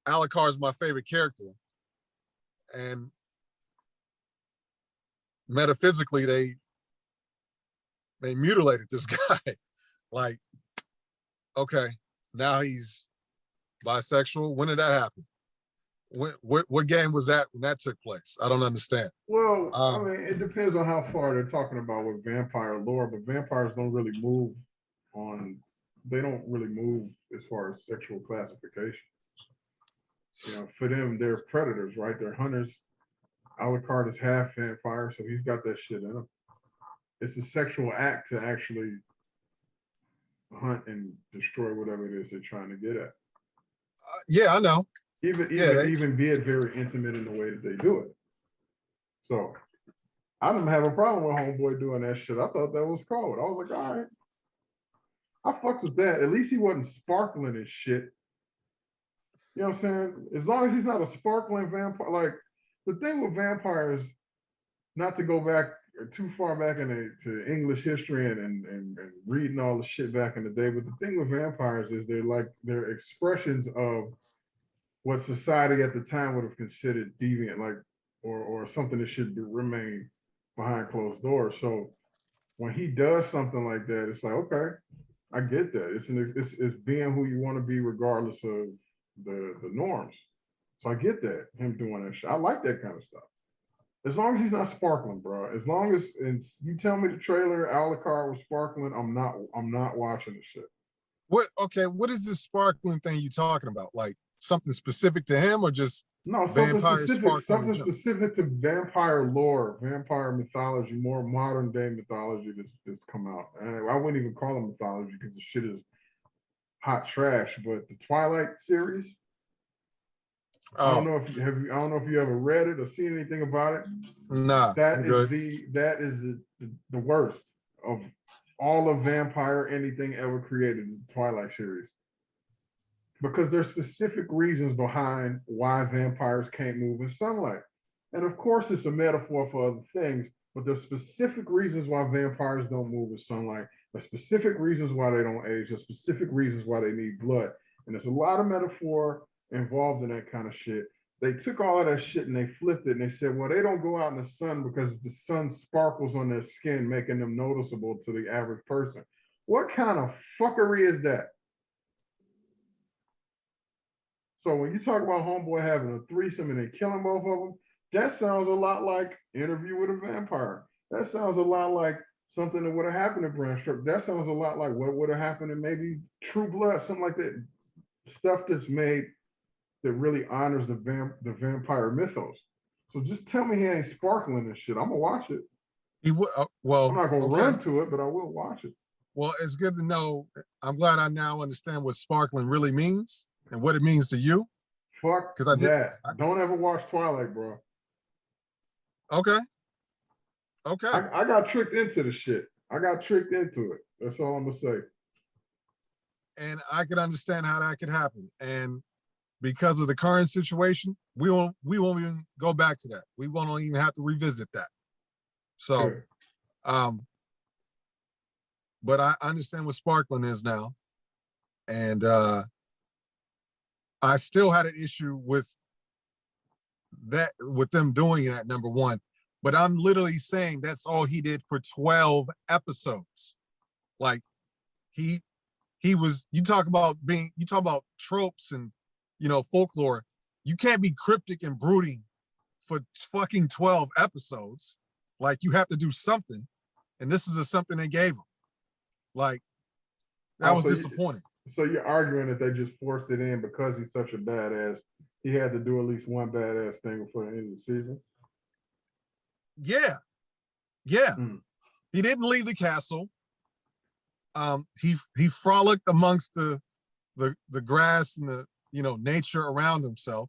Alucard's my favorite character. And metaphysically, they mutilated this guy. Like, okay, now he's bisexual. When did that happen? What game was that when that took place? I don't understand. Well, I mean, it depends on how far they're talking about with vampire lore, but vampires don't really move they don't really move as far as sexual classification. For them, they're predators, right? They're hunters. Alucard is half vampire, so he's got that shit in him. It's a sexual act to actually hunt and destroy whatever it is they're trying to get at. Yeah, I know. Even be it very intimate in the way that they do it. So I didn't have a problem with homeboy doing that shit. I thought that was cold. I was like, all right. I fucks with that. At least he wasn't sparkling and shit. You know what I'm saying? As long as he's not a sparkling vampire. Like, the thing with vampires, not to go back too far back to English history and reading all the shit back in the day, but the thing with vampires is they're expressions of what society at the time would have considered deviant, like, or something that should remain behind closed doors. So when he does something like that, it's like, okay, I get that. It's being who you want to be regardless of the norms. So I get that, him doing that shit. I like that kind of stuff. As long as he's not sparkling, bro. As long as you tell me the trailer Alucard was sparkling, I'm not watching the shit. What is this sparkling thing you talking about? Like something specific to him, or just No, Vampire spark on the something jump. specific to vampire lore, vampire mythology, more modern day mythology that's come out. And I wouldn't even call it mythology because the shit is hot trash. But the Twilight series, I don't Oh, know if I don't know if you ever read it or seen anything about it. nah, I'm good. That is the worst of all of vampire anything ever created in the Twilight series. Because there's specific reasons behind why vampires can't move in sunlight. And of course, it's a metaphor for other things, but there's specific reasons why vampires don't move in sunlight. There's specific reasons why they don't age. There's specific reasons why they need blood. And there's a lot of metaphor involved in that kind of shit. They took all of that shit and they flipped it and they said, well, they don't go out in the sun because the sun sparkles on their skin, making them noticeable to the average person. What kind of fuckery is that? So when you talk about homeboy having a threesome and they killing both of them, that sounds a lot like Interview with a Vampire. That sounds a lot like something that would have happened in Bram Stoker. That sounds a lot like what would have happened in maybe True Blood, something like that. Stuff that's made that really honors the vampire mythos. So just tell me he ain't sparkling this shit. I'm gonna watch it. He would. Well, I'm not gonna okay. run to it, but I will watch it. Well, it's good to know. I'm glad I now understand what sparkling really means and what it means to you. Fuck because I did. that. Don't ever watch Twilight, bro. Okay. Okay. I got tricked into the shit. I got tricked into it. That's all I'm gonna say. And I could understand how that could happen. And because of the current situation, we won't even go back to that. We won't even have to revisit that. So, but I understand what sparkling is now. And I still had an issue with that, with them doing that, number one. But I'm literally saying that's all he did for 12 episodes. Like he was, you talk about tropes and, folklore. You can't be cryptic and brooding for fucking 12 episodes. Like you have to do something. And this is just something they gave him. Like that was disappointing. So you're arguing that they just forced it in because he's such a badass. He had to do at least one badass thing before the end of the season. Yeah. He didn't leave the castle. He frolicked amongst the grass and the nature around himself,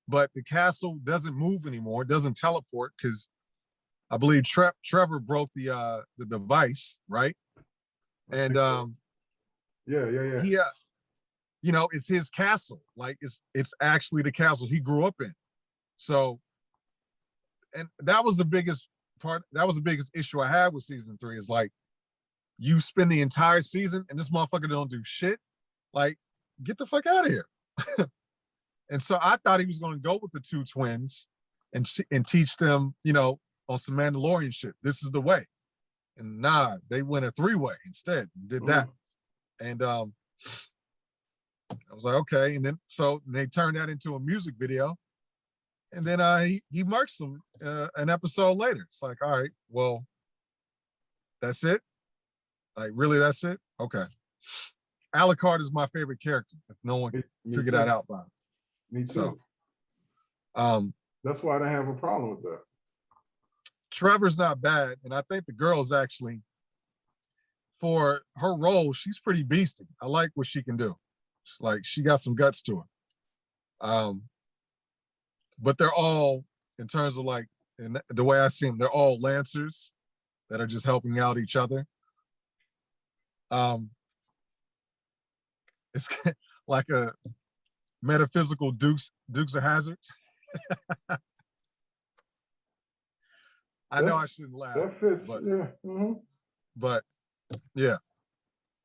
but the castle doesn't move anymore. It doesn't teleport because I believe Trevor broke the device, right? And yeah, it's his castle. Like it's actually the castle he grew up in. So, and that was the biggest part. That was the biggest issue I had with season 3 is like, you spend the entire season and this motherfucker don't do shit. Like, get the fuck out of here. And so I thought he was going to go with the 2 twins and teach them, on some Mandalorian shit. This is the way. And nah, they went a 3-way instead. Did that. And I was like, okay. And then so they turned that into a music video. And then he murked them an episode later. It's like, all right, well, that's it. Like, really, that's it? Okay. Alucard is my favorite character, if no one figured that out by me too. So, that's why I don't have a problem with that. Trevor's not bad, and I think the girl's actually, for her role, she's pretty beastie. I like what she can do. Like, she got some guts to her. But they're all, in terms of like, in the way I see them, they're all Lancers that are just helping out each other. It's like a metaphysical Dukes of Hazzard. I know I shouldn't laugh. That fits, but, yeah. But yeah,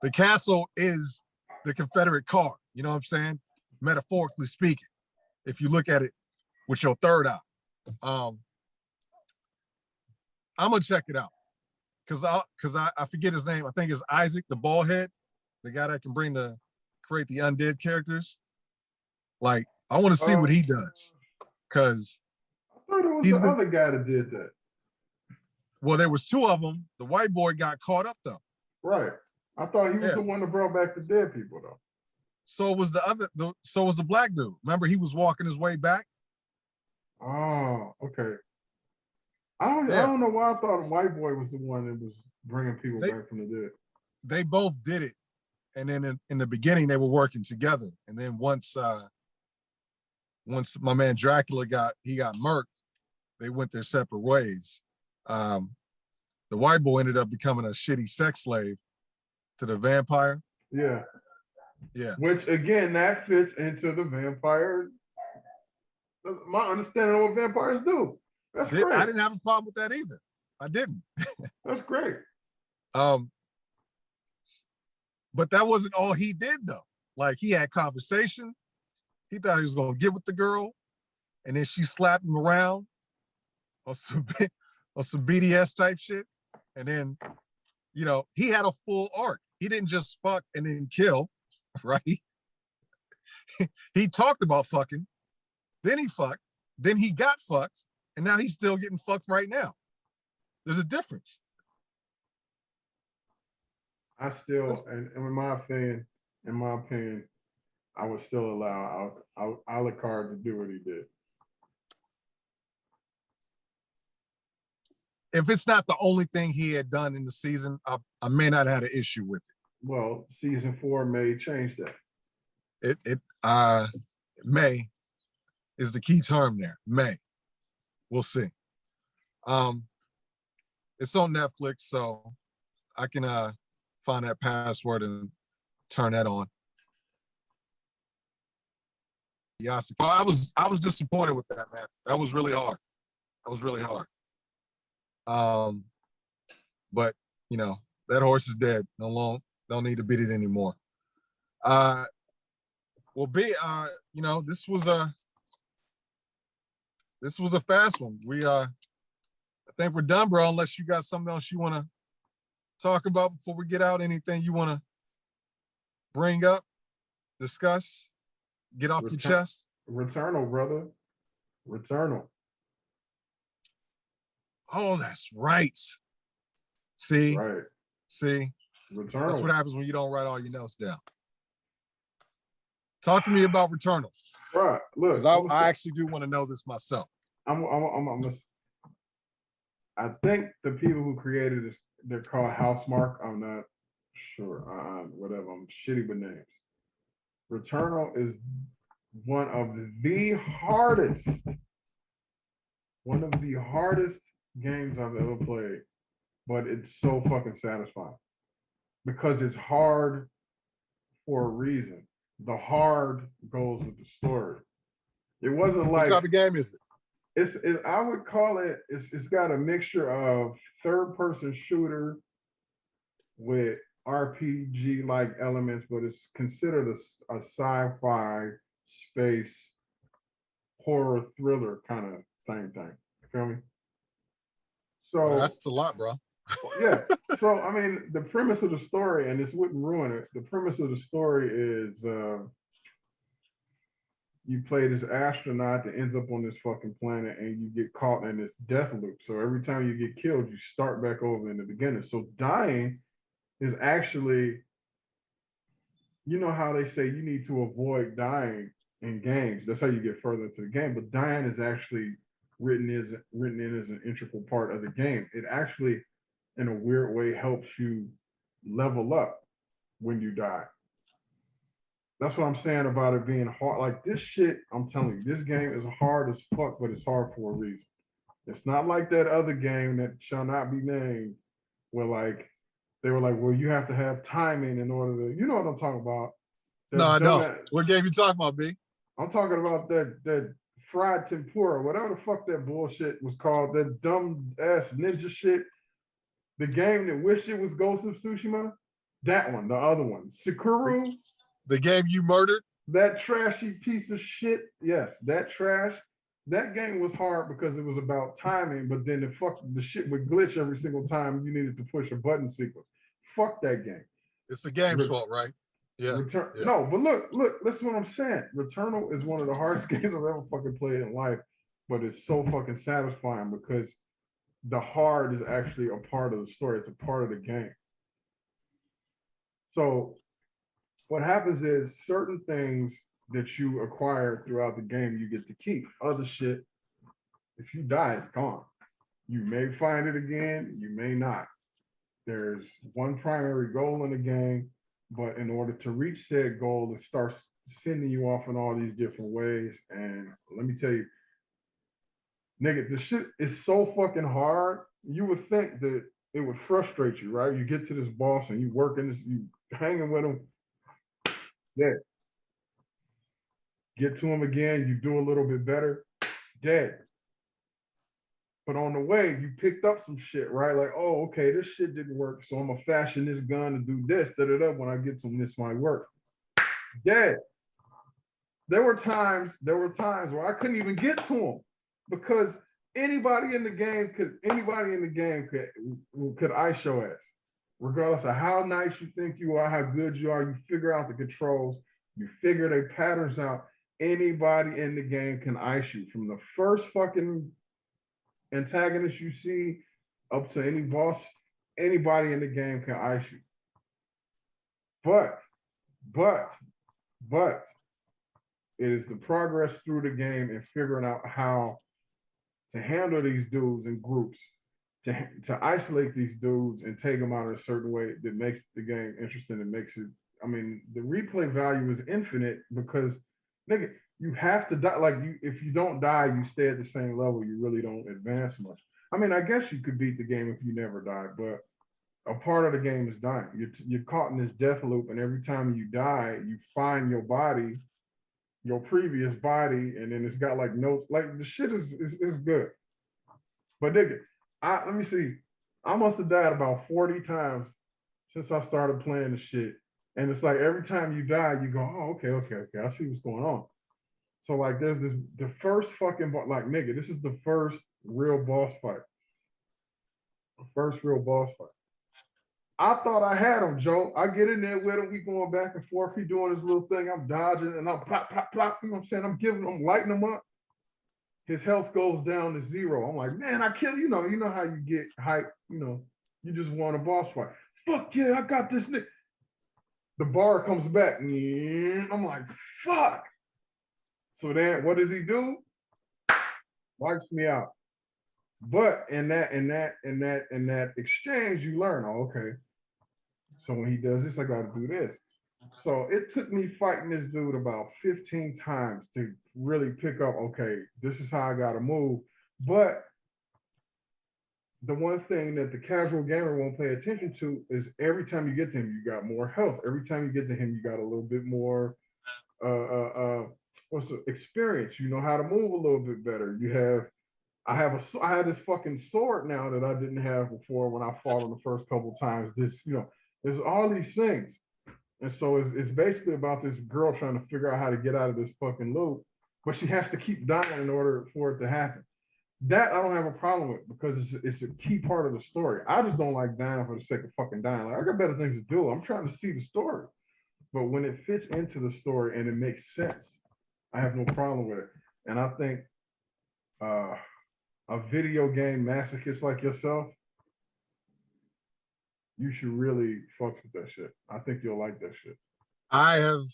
the castle is the Confederate car. You know what I'm saying? Metaphorically speaking, if you look at it with your third eye. I'm gonna check it out because I forget his name. I think it's Isaac, the bald head, the guy that can create the undead characters. Like, I want to see what he does, because I thought it was the other guy that did that. Well, there was 2 of them. The white boy got caught up though. Right. I thought he was the one that brought back the dead people though. So was the black dude. Remember, he was walking his way back. Oh, okay. I Yeah, don't know why I thought White Boy was the one that was bringing people they back from the dead. they both did it, and then in the beginning they were working together, and then once my man Dracula got murked, they went their separate ways. Um, the white boy ended up becoming a shitty sex slave to the vampire. Yeah. Yeah, Which again, that fits into the vampire. My understanding of what vampires do. That's I great. didn't have a problem with that either. I didn't. That's great. Um, but that wasn't all he did though. Like he had conversation. He thought he was gonna get with the girl, and then she slapped him around or some or some BDS type shit. And then, he had a full arc. He didn't just fuck and then kill, right? He talked about fucking, then he fucked, then he got fucked, and now he's still getting fucked right now. There's a difference. I still, and in my opinion, I would still allow Alucard to do what he did. If it's not the only thing he had done in the season, I may not have had an issue with it. Well, season 4 may change that. May is the key term there. May. We'll see. It's on Netflix, so I can find that password and turn that on. Yasuke. I was disappointed with that, man. That was really hard. But that horse is dead. Don't need to beat it anymore. Well, this was a fast one. I think we're done, bro. Unless you got something else you want to talk about before we get out. Anything you want to bring up, discuss, get off your chest? Returnal, brother. Returnal. Oh, that's right. See? Right. See? Returnal. That's what happens when you don't write all your notes down. Talk to me about Returnal. Right. Look, because I actually do want to know this myself. I think the people who created this, they're called Housemark. I'm not sure. Whatever. I'm shitty with names. Returnal is one of the hardest games I've ever played, but it's so fucking satisfying because it's hard for a reason. The hard goes with the story. It wasn't like, what type of game is it? I would call it, it's got a mixture of third-person shooter with RPG-like elements, but it's considered a sci-fi space horror thriller kind of thing. You feel me? So that's a lot, bro. Yeah. So I mean, the premise of the story, and this wouldn't ruin it. The premise of the story is you play this astronaut that ends up on this fucking planet, and you get caught in this death loop. So every time you get killed, you start back over in the beginning. So dying is actually, you know how they say you need to avoid dying in games. That's how you get further into the game. But dying is actually written in as an integral part of the game. It actually, in a weird way, helps you level up when you die. That's what I'm saying about it being hard. Like this shit, I'm telling you, this game is hard as fuck, but it's hard for a reason. It's not like that other game that shall not be named, where like they were like, well, you have to have timing in order to, you know what I'm talking about. No, I don't. What game you talking about, B? I'm talking about that fried tempura, whatever the fuck that bullshit was called, that dumb ass ninja shit. The game that wished it was Ghost of Tsushima, that one, the other one, Sakura. The game you murdered? That trashy piece of shit. Yes, that trash. That game was hard because it was about timing, but then the shit would glitch every single time you needed to push a button sequence. Fuck that game. It's the game's fault, right? Yeah. Yeah. No, but look, listen what I'm saying. Returnal is one of the hardest games I've ever fucking played in life, but it's so fucking satisfying because the hard is actually a part of the story. It's a part of the game. So what happens is certain things that you acquire throughout the game, you get to keep. Other shit, If you die, it's gone. You may find it again, you may not. There's one primary goal in the game, but in order to reach said goal, it starts sending you off in all these different ways. And let me tell you, nigga, the shit is so fucking hard. You would think that it would frustrate you, right? You get to this boss and you working this, you hanging with him. Dead. Get to him again, you do a little bit better. Dead. But on the way, you picked up some shit, right? Like, oh, okay, this shit didn't work, so I'm gonna fashion this gun to do this, when I get to him, this might work. Dead. There were times where I couldn't even get to him because anybody in the game could ice your ass. Regardless of how nice you think you are, how good you are, you figure out the controls, you figure their patterns out. Anybody in the game can ice you. From the first fucking antagonist you see up to any boss, anybody in the game can ice you. But it is the progress through the game and figuring out how to handle these dudes in groups, to isolate these dudes and take them out in a certain way that makes the game interesting and makes it, I mean, the replay value is infinite because, nigga, you have to die. Like, if you don't die, you stay at the same level, you really don't advance much. I mean, I guess you could beat the game if you never die, but a part of the game is dying. You're caught in this death loop, and every time you die, you find your body, your previous body, and then it's got like notes. Like, the shit is good. But nigga, let me see. I must have died about 40 times since I started playing the shit. And it's like every time you die, you go, oh, okay, I see what's going on. So like there's the first fucking, like, nigga, this is the first real boss fight. The first real boss fight. I thought I had him, Joe. I get in there with him. We going back and forth. He doing his little thing. I'm dodging and I'm plop, plop, plop. You know what I'm saying? I'm lighting him up. His health goes down to 0. I'm like, man, I kill you. You know how you get hyped. You just want a boss fight. Fuck yeah, I got this nigga. The bar comes back. I'm like, fuck. So then what does he do? Wipes me out. But in that exchange, you learn, oh, okay. So when he does this, I got to do this. So it took me fighting this dude about 15 times to really pick up, okay, this is how I got to move. But the one thing that the casual gamer won't pay attention to is every time you get to him, you got more health. Every time you get to him, you got a little bit more what's the experience. You know how to move a little bit better. I had this fucking sword now that I didn't have before when I fought him the first couple times. There's all these things. And so it's basically about this girl trying to figure out how to get out of this fucking loop, but she has to keep dying in order for it to happen. That I don't have a problem with because it's a key part of the story. I just don't like dying for the sake of fucking dying. Like, I got better things to do. I'm trying to see the story. But when it fits into the story and it makes sense, I have no problem with it. And I think a video game masochist like yourself, you should really fuck with that shit. I think you'll like that shit. I have,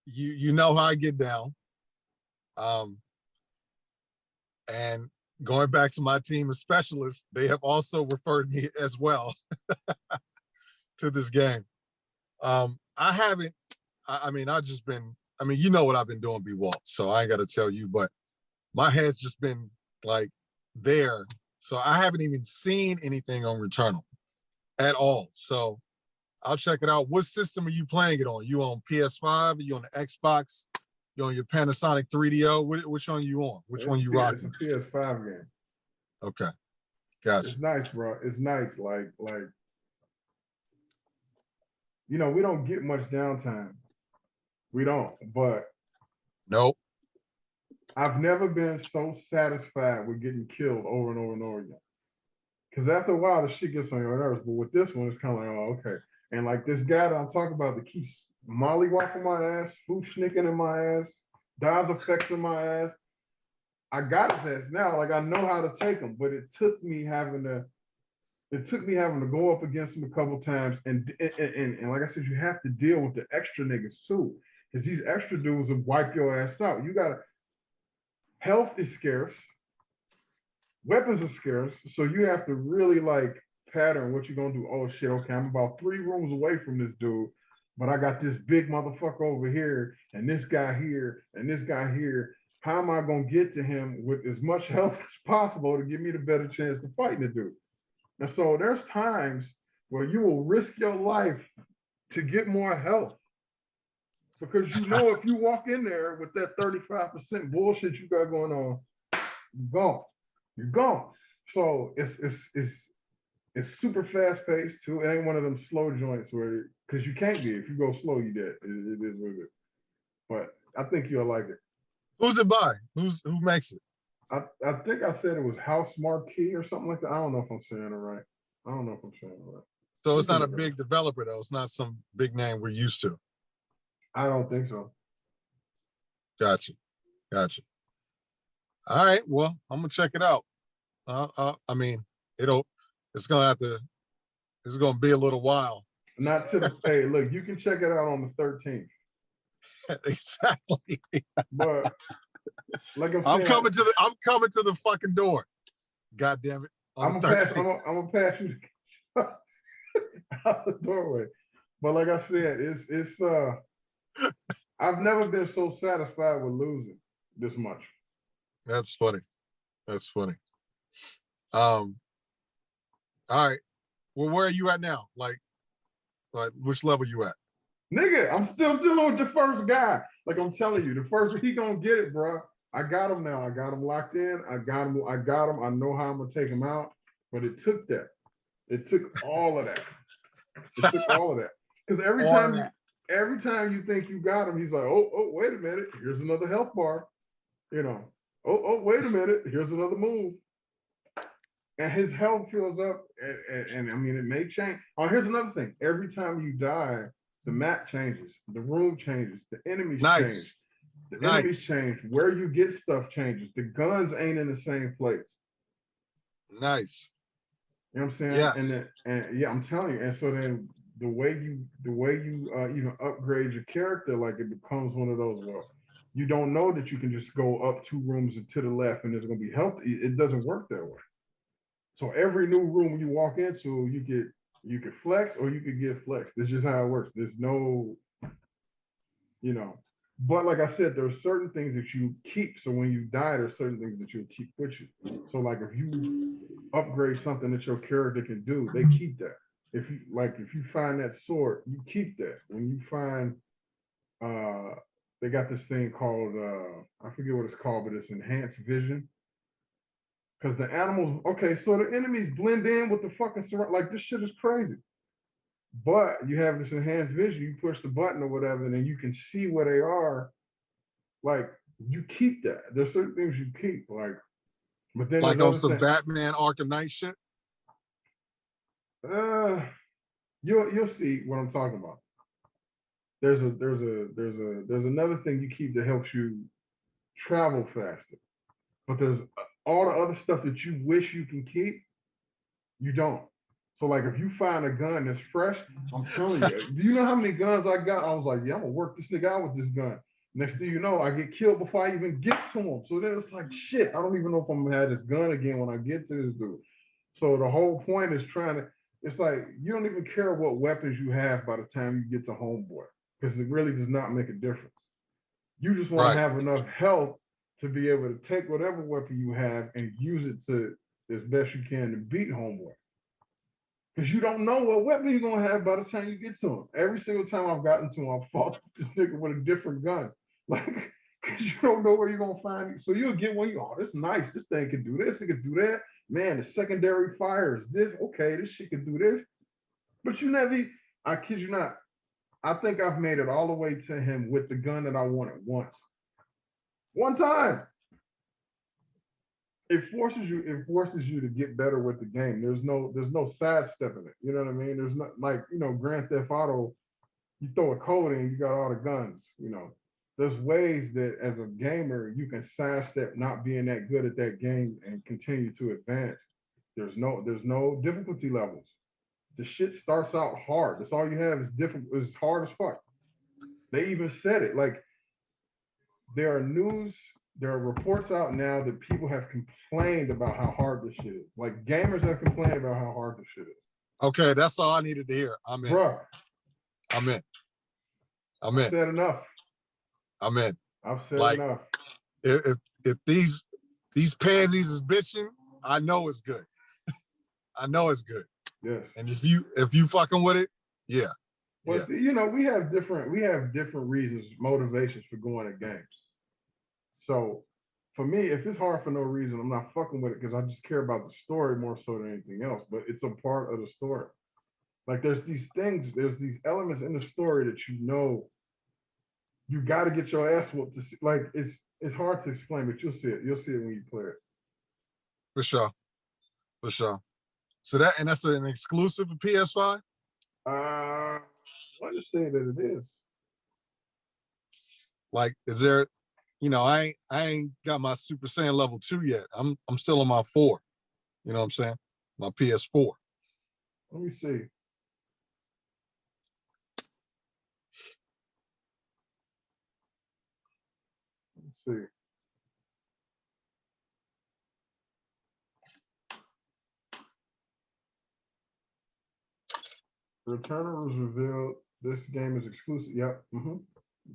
you know how I get down. And going back to my team of specialists, they have also referred me as well to this game. I haven't, I've just been, you know what I've been doing, Bwalt, so I ain't got to tell you, but my head's just been like there. So I haven't even seen anything on Returnal at all. So I'll check it out. What system are you playing it on? You on PS5? Are you on the Xbox? You on your Panasonic 3DO? Which one are you on? Which one you rocking? It's a PS5 game. Okay. Gotcha. It's nice, bro. It's nice. Like, we don't get much downtime. We don't, but nope. I've never been so satisfied with getting killed over and over and over again. Because after a while, the shit gets on your nerves. But with this one, it's kind of like, oh, okay. And like this guy that I'm talking about that keeps mollywhopping my ass, food snicking in my ass, dies effects in my ass. I got his ass now. Like, I know how to take him, but it took me having to go up against him a couple times. And like I said, you have to deal with the extra niggas too. Because these extra dudes will wipe your ass out. You gotta, health is scarce, weapons are scarce, so you have to really like pattern what you're gonna do. Oh shit, okay, I'm about 3 rooms away from this dude, but I got this big motherfucker over here, and this guy here, and this guy here. How am I gonna get to him with as much health as possible to give me the better chance to fight the dude? And so there's times where you will risk your life to get more health. Because you know if you walk in there with that 35% bullshit you got going on, you're gone. You're gone. So it's super fast paced too. It ain't one of them slow joints where because you can't be. If you go slow, you dead. It is what it is. But I think you'll like it. Who's it by? Who makes it? I think I said it was House Marquee or something like that. I don't know if I'm saying it right. I don't know if I'm saying it right. So it's not a big developer though. It's not some big name we're used to. I don't think so. Gotcha. All right. Well, I'm gonna check it out. I mean, it's gonna be a little while. Not to the hey, look, you can check it out on the 13th. Exactly. But like I'm coming to the fucking door. God damn it. I'm gonna pass you out the doorway. But like I said, it's I've never been so satisfied with losing this much. That's funny. All right. Well, where are you at now? Like which level you at? Nigga, I'm still dealing with the first guy. Like I'm telling you, the first he gonna get it, bro. I got him now. I got him locked in. I got him. I know how I'm gonna take him out. But it took that. It took all of that. It took all of that. Because every time you think you got him, he's like, oh, wait a minute. Here's another health bar. You know, oh, wait a minute. Here's another move. And his health fills up. And I mean, it may change. Oh, here's another thing. Every time you die, the map changes. The room changes. The enemies change. The enemies change. Where you get stuff changes. The guns ain't in the same place. Nice. You know what I'm saying? Yes. And yeah, I'm telling you. And so then the way you even upgrade your character, like it becomes one of those, well, you don't know that you can just go up 2 rooms and to the left and there's gonna be health. It doesn't work that way. So every new room you walk into, you could flex or you could get flexed. That's just how it works. There's no, you know. But like I said, there are certain things that you keep. So when you die, there's certain things that you'll keep with you. So like if you upgrade something that your character can do, they keep that. If you find that sword, you keep that. When you find they got this thing called I forget what it's called, but it's enhanced vision. Because the animals, okay, so the enemies blend in with the fucking surround. Like this shit is crazy. But you have this enhanced vision, you push the button or whatever, and then you can see where they are. Like you keep that. There's certain things you keep, like, but then like on some Batman Arkham Knight shit. You'll see what I'm talking about. There's another thing you keep that helps you travel faster. But there's all the other stuff that you wish you can keep, you don't. So like if you find a gun that's fresh, I'm telling you, do you know how many guns I got? I was like, yeah, I'm gonna work this nigga out with this gun. Next thing you know, I get killed before I even get to him. So then it's like, shit, I don't even know if I'm gonna have this gun again when I get to this dude. So the whole point is it's like, you don't even care what weapons you have by the time you get to homeboy, because it really does not make a difference. You just want to have enough health to be able to take whatever weapon you have and use it to as best you can to beat homeboy. Because you don't know what weapon you're going to have by the time you get to him. Every single time I've gotten to him, I've fought this nigga with a different gun. Like, because you don't know where you're going to find it. So you'll get one, oh, this is nice. This thing can do this. It can do that. Man, the secondary fire is this. Okay, this shit can do this. But you never, I kid you not, I think I've made it all the way to him with the gun that I wanted once. One time. It forces you to get better with the game. There's no sidestepping it. You know what I mean? There's not like, you know, Grand Theft Auto, you throw a code in, you got all the guns, you know. There's ways that as a gamer you can sidestep not being that good at that game and continue to advance. There's no difficulty levels. The shit starts out hard. That's all you have is difficult. It's hard as fuck. They even said it. Like there are news there are reports out now that people have complained about how hard this shit is. Like gamers have complained about how hard this shit is. Okay, that's all I needed to hear. I'm in. Bruh, I'm in. I'm I've in. said enough. I'm in. I've said Like, enough. If these pansies is bitching, I know it's good. I know it's good. Yes. And if you fucking with it, yeah. Well, Yeah. see, you know, we have different reasons, motivations for going to games. So for me, if it's hard for no reason, I'm not fucking with it because I just care about the story more so than anything else. But it's a part of the story. Like there's these things, there's these elements in the story that you got to get your ass whooped to see. Like it's hard to explain, but you'll see it. You'll see it when you play it. For sure. For sure. So that's an exclusive of PS5? Let's just say that it is. Like, is there, I ain't got my Super Saiyan level 2 yet. I'm still on my 4. You know what I'm saying? My PS4. Let me see. Let's see. Returnal was revealed. This game is exclusive. Yep.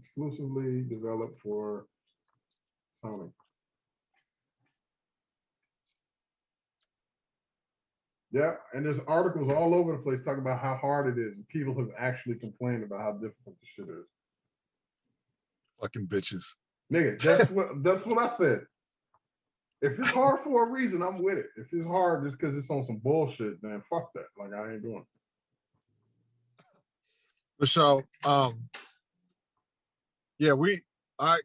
Exclusively developed for Sony. Yeah, and there's articles all over the place talking about how hard it is, and people have actually complained about how difficult the shit is. Fucking bitches. Nigga, that's what I said. If it's hard for a reason, I'm with it. If it's hard just because it's on some bullshit, then fuck that. Like I ain't doing it. For sure. Yeah,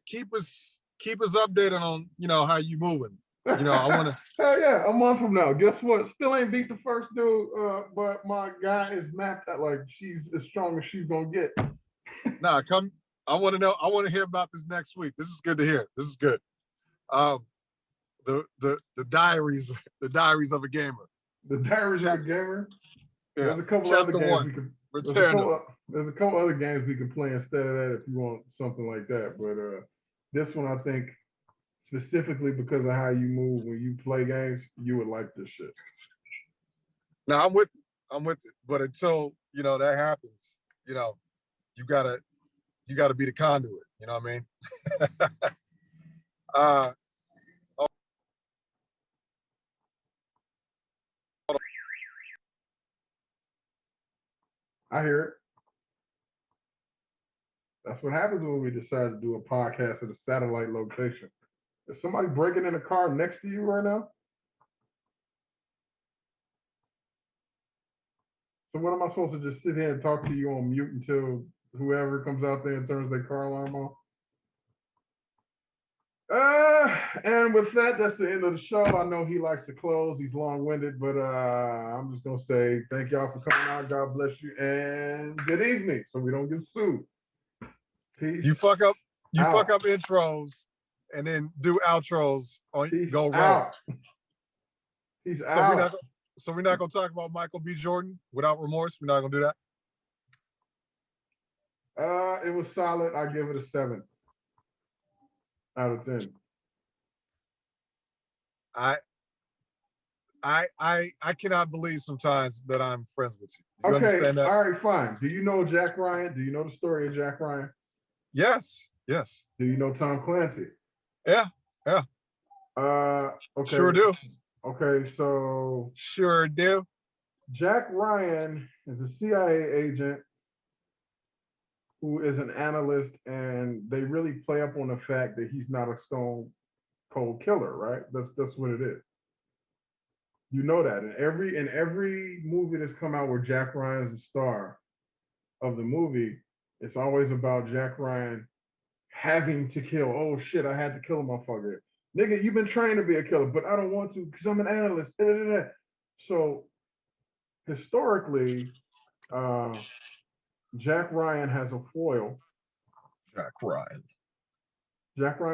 keep us updated on how you moving. I want to. Hell yeah, a month from now. Guess what? Still ain't beat the first dude, but my guy is mapped out like she's as strong as she's gonna get. Nah, come. I want to know. I want to hear about this next week. This is good to hear. This is good. The diaries of a gamer. The diaries of a gamer. Yeah. There's a couple Chapter other games 1. we could. Returnal. There's a couple other games we can play instead of that if you want something like that. But this one, I think, specifically because of how you move when you play games, you would like this shit. Now I'm with it. But until that happens, you gotta be the conduit. You know what I mean? I hear it. That's what happens when we decide to do a podcast at a satellite location. Is somebody breaking in a car next to you right now? So what am I supposed to just sit here and talk to you on mute until whoever comes out there and turns their car alarm on? And with that, that's the end of the show. I know he likes to close. He's long-winded, but I'm just gonna say thank y'all for coming out. God bless you and good evening, so we don't get sued. Peace. You fuck up intros and then do outros on Peace go rogue. out. Peace out. So we're not gonna talk about Michael B. Jordan without remorse. We're not gonna do that. It was solid. I give it a 7 out of 10. I cannot believe sometimes that I'm friends with you. You Okay, understand that? all right, fine. Do you know Jack Ryan? Do you know the story of Jack Ryan? Yes. Do you know Tom Clancy? Yeah. Okay. Sure do. Okay, so sure do. Jack Ryan is a CIA agent who is an analyst, and they really play up on the fact that he's not a stone cold killer, right? That's what it is. You know that in every movie that's come out where Jack Ryan's the star of the movie, it's always about Jack Ryan having to kill. Oh shit, I had to kill a motherfucker. Nigga, you've been trained to be a killer, but I don't want to because I'm an analyst. So historically, Jack Ryan has a foil. Jack Ryan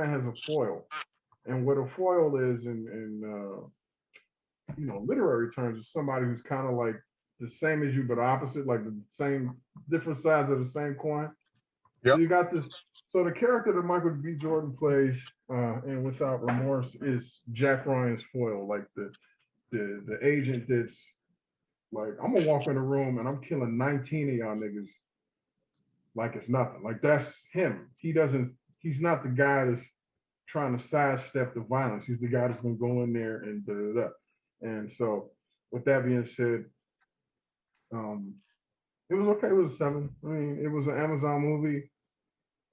has a foil. And what a foil is in literary terms is somebody who's kind of like the same as you, but opposite, like the same, different sides of the same coin. So you got this. So the character that Michael B. Jordan plays in Without Remorse is Jack Ryan's foil, like the agent that's like, I'm gonna walk in the room and I'm killing 19 of y'all niggas like it's nothing. Like that's him. He's not the guy that's trying to sidestep the violence. He's the guy that's gonna go in there and da da da. And so with that being said, it was okay. It was a 7. I mean, it was an Amazon movie.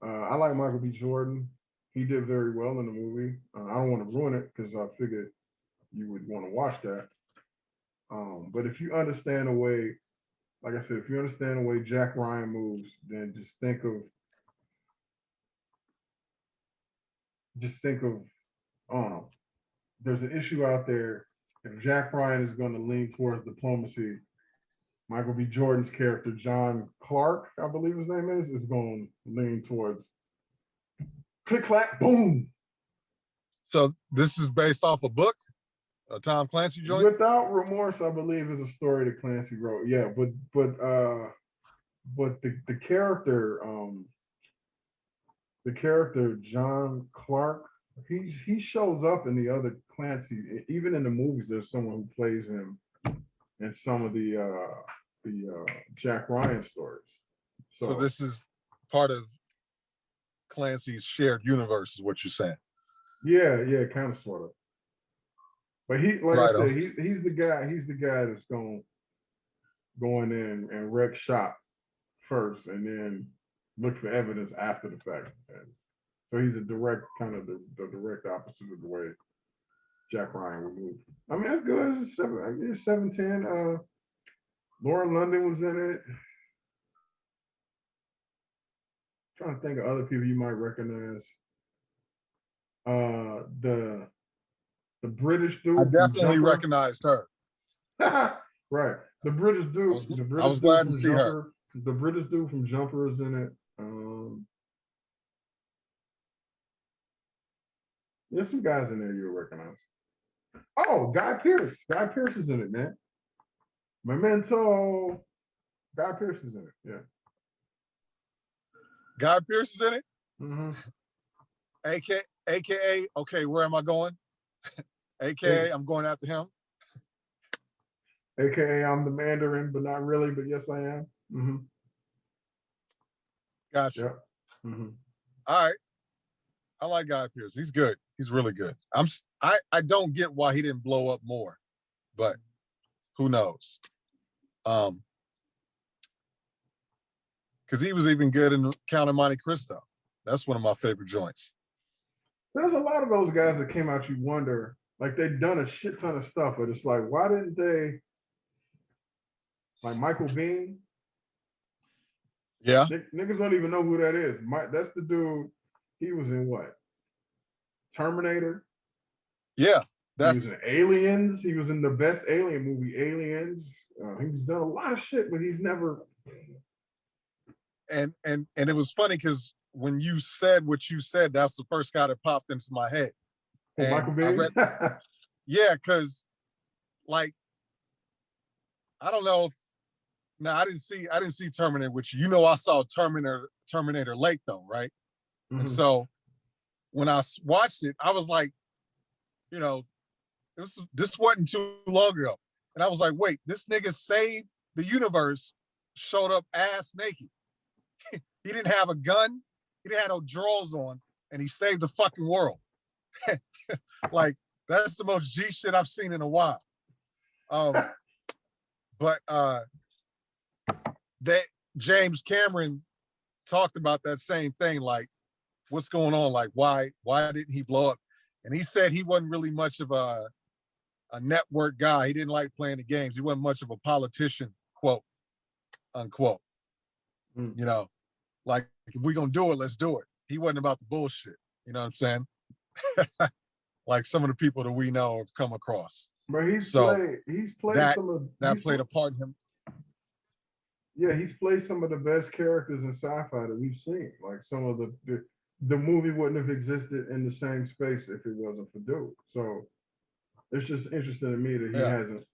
I like Michael B. Jordan. He did very well in the movie. I don't want to ruin it because I figured you would want to watch that. But if you understand the way, like I said, if you understand the way Jack Ryan moves, then just think of, I don't know, there's an issue out there. If Jack Ryan is going to lean towards diplomacy, Michael B. Jordan's character, John Clark, I believe his name is going to lean towards click, clack, boom. So this is based off a book, a Tom Clancy joint? Without Remorse, I believe, is a story that Clancy wrote. Yeah, but the character John Clark, he shows up in the other Clancy, even in the movies. There's someone who plays him in some of the Jack Ryan stories. So this is part of Clancy's shared universe, is what you're saying? Yeah, kind of, sort of. But he, like I said, he's the guy that's going in and wreck shop first, and then look for evidence after the fact. And so he's a direct, kind of the direct opposite of the way Jack Ryan would move. I mean, that's good. It's 7/10. Lauren London was in it. Trying to think of other people you might recognize. The British dude. I definitely recognized her. Right. The British dude. I was glad to see her. The British dude from Jumper is in it. There's some guys in there you'll recognize. Oh, Guy Pearce. Guy Pearce is in it, man. Memento. Guy Pearce is in it. Yeah. Guy Pearce is in it? Mm-hmm. AKA, okay, where am I going? AKA, I'm going after him. AKA, I'm the Mandarin, but not really, but yes, I am. Mm-hmm. Gotcha. Yep. Mm-hmm. All right. I like Guy Pearce. He's good. He's really good. I don't get why he didn't blow up more, but who knows? Because he was even good in Count of Monte Cristo. That's one of my favorite joints. There's a lot of those guys that came out, you wonder, like they've done a shit ton of stuff, but it's like, why didn't they, like Michael Biehn? Yeah. Niggas don't even know who that is. That's the dude, he was in what? Terminator? Yeah. He was in Aliens. He was in the best alien movie, Aliens. He's done a lot of shit, but he's never. And it was funny because when you said what you said, that's the first guy that popped into my head. Oh, Michael Biehn? Yeah, because like, I don't know. Now I didn't see Terminator, which I saw Terminator late though, right? Mm-hmm. And so when I watched it, I was like, this wasn't too long ago, and I was like, wait, this nigga saved the universe, showed up ass naked. He didn't have a gun, he didn't have no drawers on, and he saved the fucking world. Like, that's the most G shit I've seen in a while. But James Cameron talked about that same thing, like, what's going on? Like, why didn't he blow up? And he said he wasn't really much of a network guy. He didn't like playing the games. He wasn't much of a politician, quote, unquote. Like, if we're going to do it, let's do it. He wasn't about the bullshit. You know what I'm saying? Like some of the people that we know have come across. But he's played that played a part in him. Yeah, he's played some of the best characters in sci-fi that we've seen. Like some of the movie wouldn't have existed in the same space if it wasn't for Dude. So it's just interesting to me that he hasn't.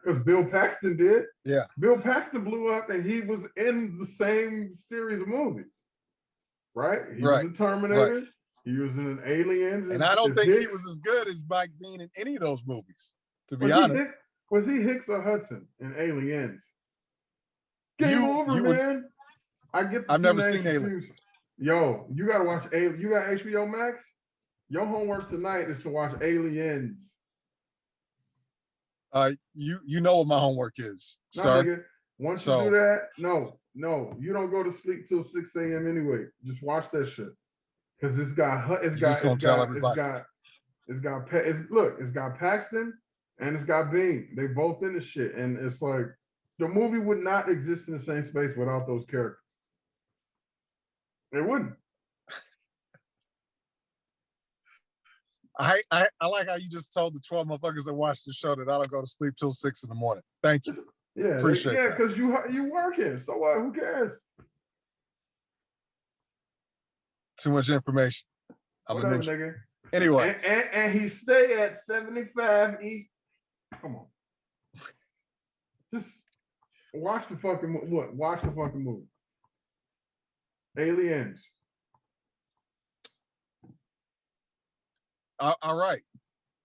Because Bill Paxton did. Yeah. Bill Paxton blew up and he was in the same series of movies. Right? He was in Terminator. Right. He was in Aliens. And I don't think he was as good as Mike Bean in any of those movies, to be honest. Was he Hicks or Hudson in Aliens? Game over, man. I've never seen Aliens. Yo, you gotta watch Aliens. You got HBO Max? Your homework tonight is to watch Aliens. You know what my homework is, sir. Nigga, once you do that, no, you don't go to sleep till 6 a.m. anyway. Just watch that shit. Cause it's got Paxton and it's got Bean. They both in the shit. And it's like the movie would not exist in the same space without those characters. It wouldn't. I like how you just told the 12 motherfuckers that watch the show that I don't go to sleep till 6 in the morning. Thank you. Yeah, appreciate that. Yeah, because you working. So what? Who cares? Too much information. Whatever, nigga. Anyway. And he stay at 75 East. Come on. Just watch the fucking movie. Aliens. All right.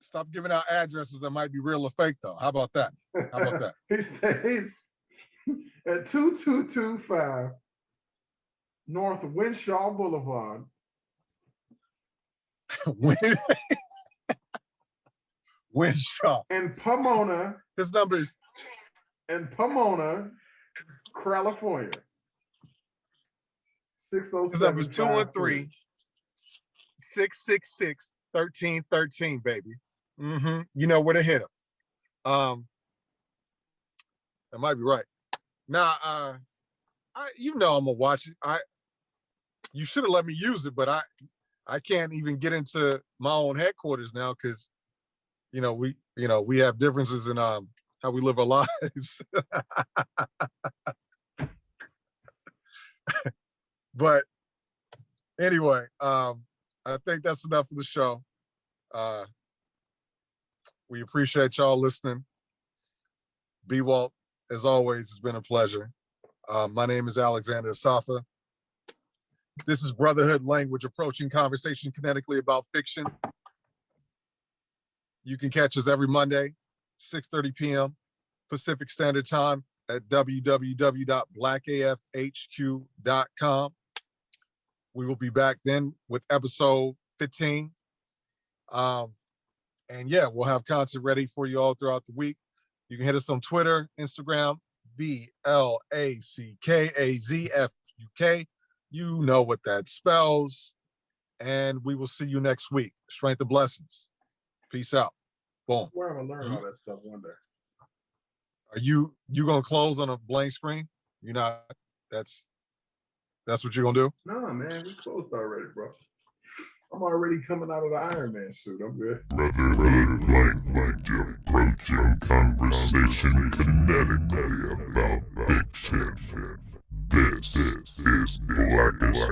Stop giving out addresses that might be real or fake, though. How about that? He stays at 2225 North Winshaw Boulevard. Winshaw. And Pomona. His number is. And Pomona, California. 607. His number is 213-666-1313, baby. Mm-hmm. You know where to hit him. That might be right. Now, I'm gonna watch it. You should have let me use it, but I can't even get into my own headquarters now because, we have differences in how we live our lives. But anyway, I think that's enough for the show. We appreciate y'all listening. Bwalt, as always, has been a pleasure. My name is Alexander Asafa. This is Brotherhood Language, approaching conversation kinetically about fiction. You can catch us every Monday, 6:30 p.m. Pacific Standard Time at www.blackafhq.com. We will be back then with episode 15. And yeah, we'll have content ready for you all throughout the week. You can hit us on Twitter, Instagram, BLACKAZFUK. You know what that spells. And we will see you next week. Strength and blessings. Peace out. Boom. Where I'm gonna learn all that stuff one day. Are you gonna close on a blank screen? You're not. That's what you're gonna do? No, man, we closed already, bro. I'm already coming out of the Iron Man suit. I'm good. Brotherhood approaching conversation kinetically about fiction. This is Black as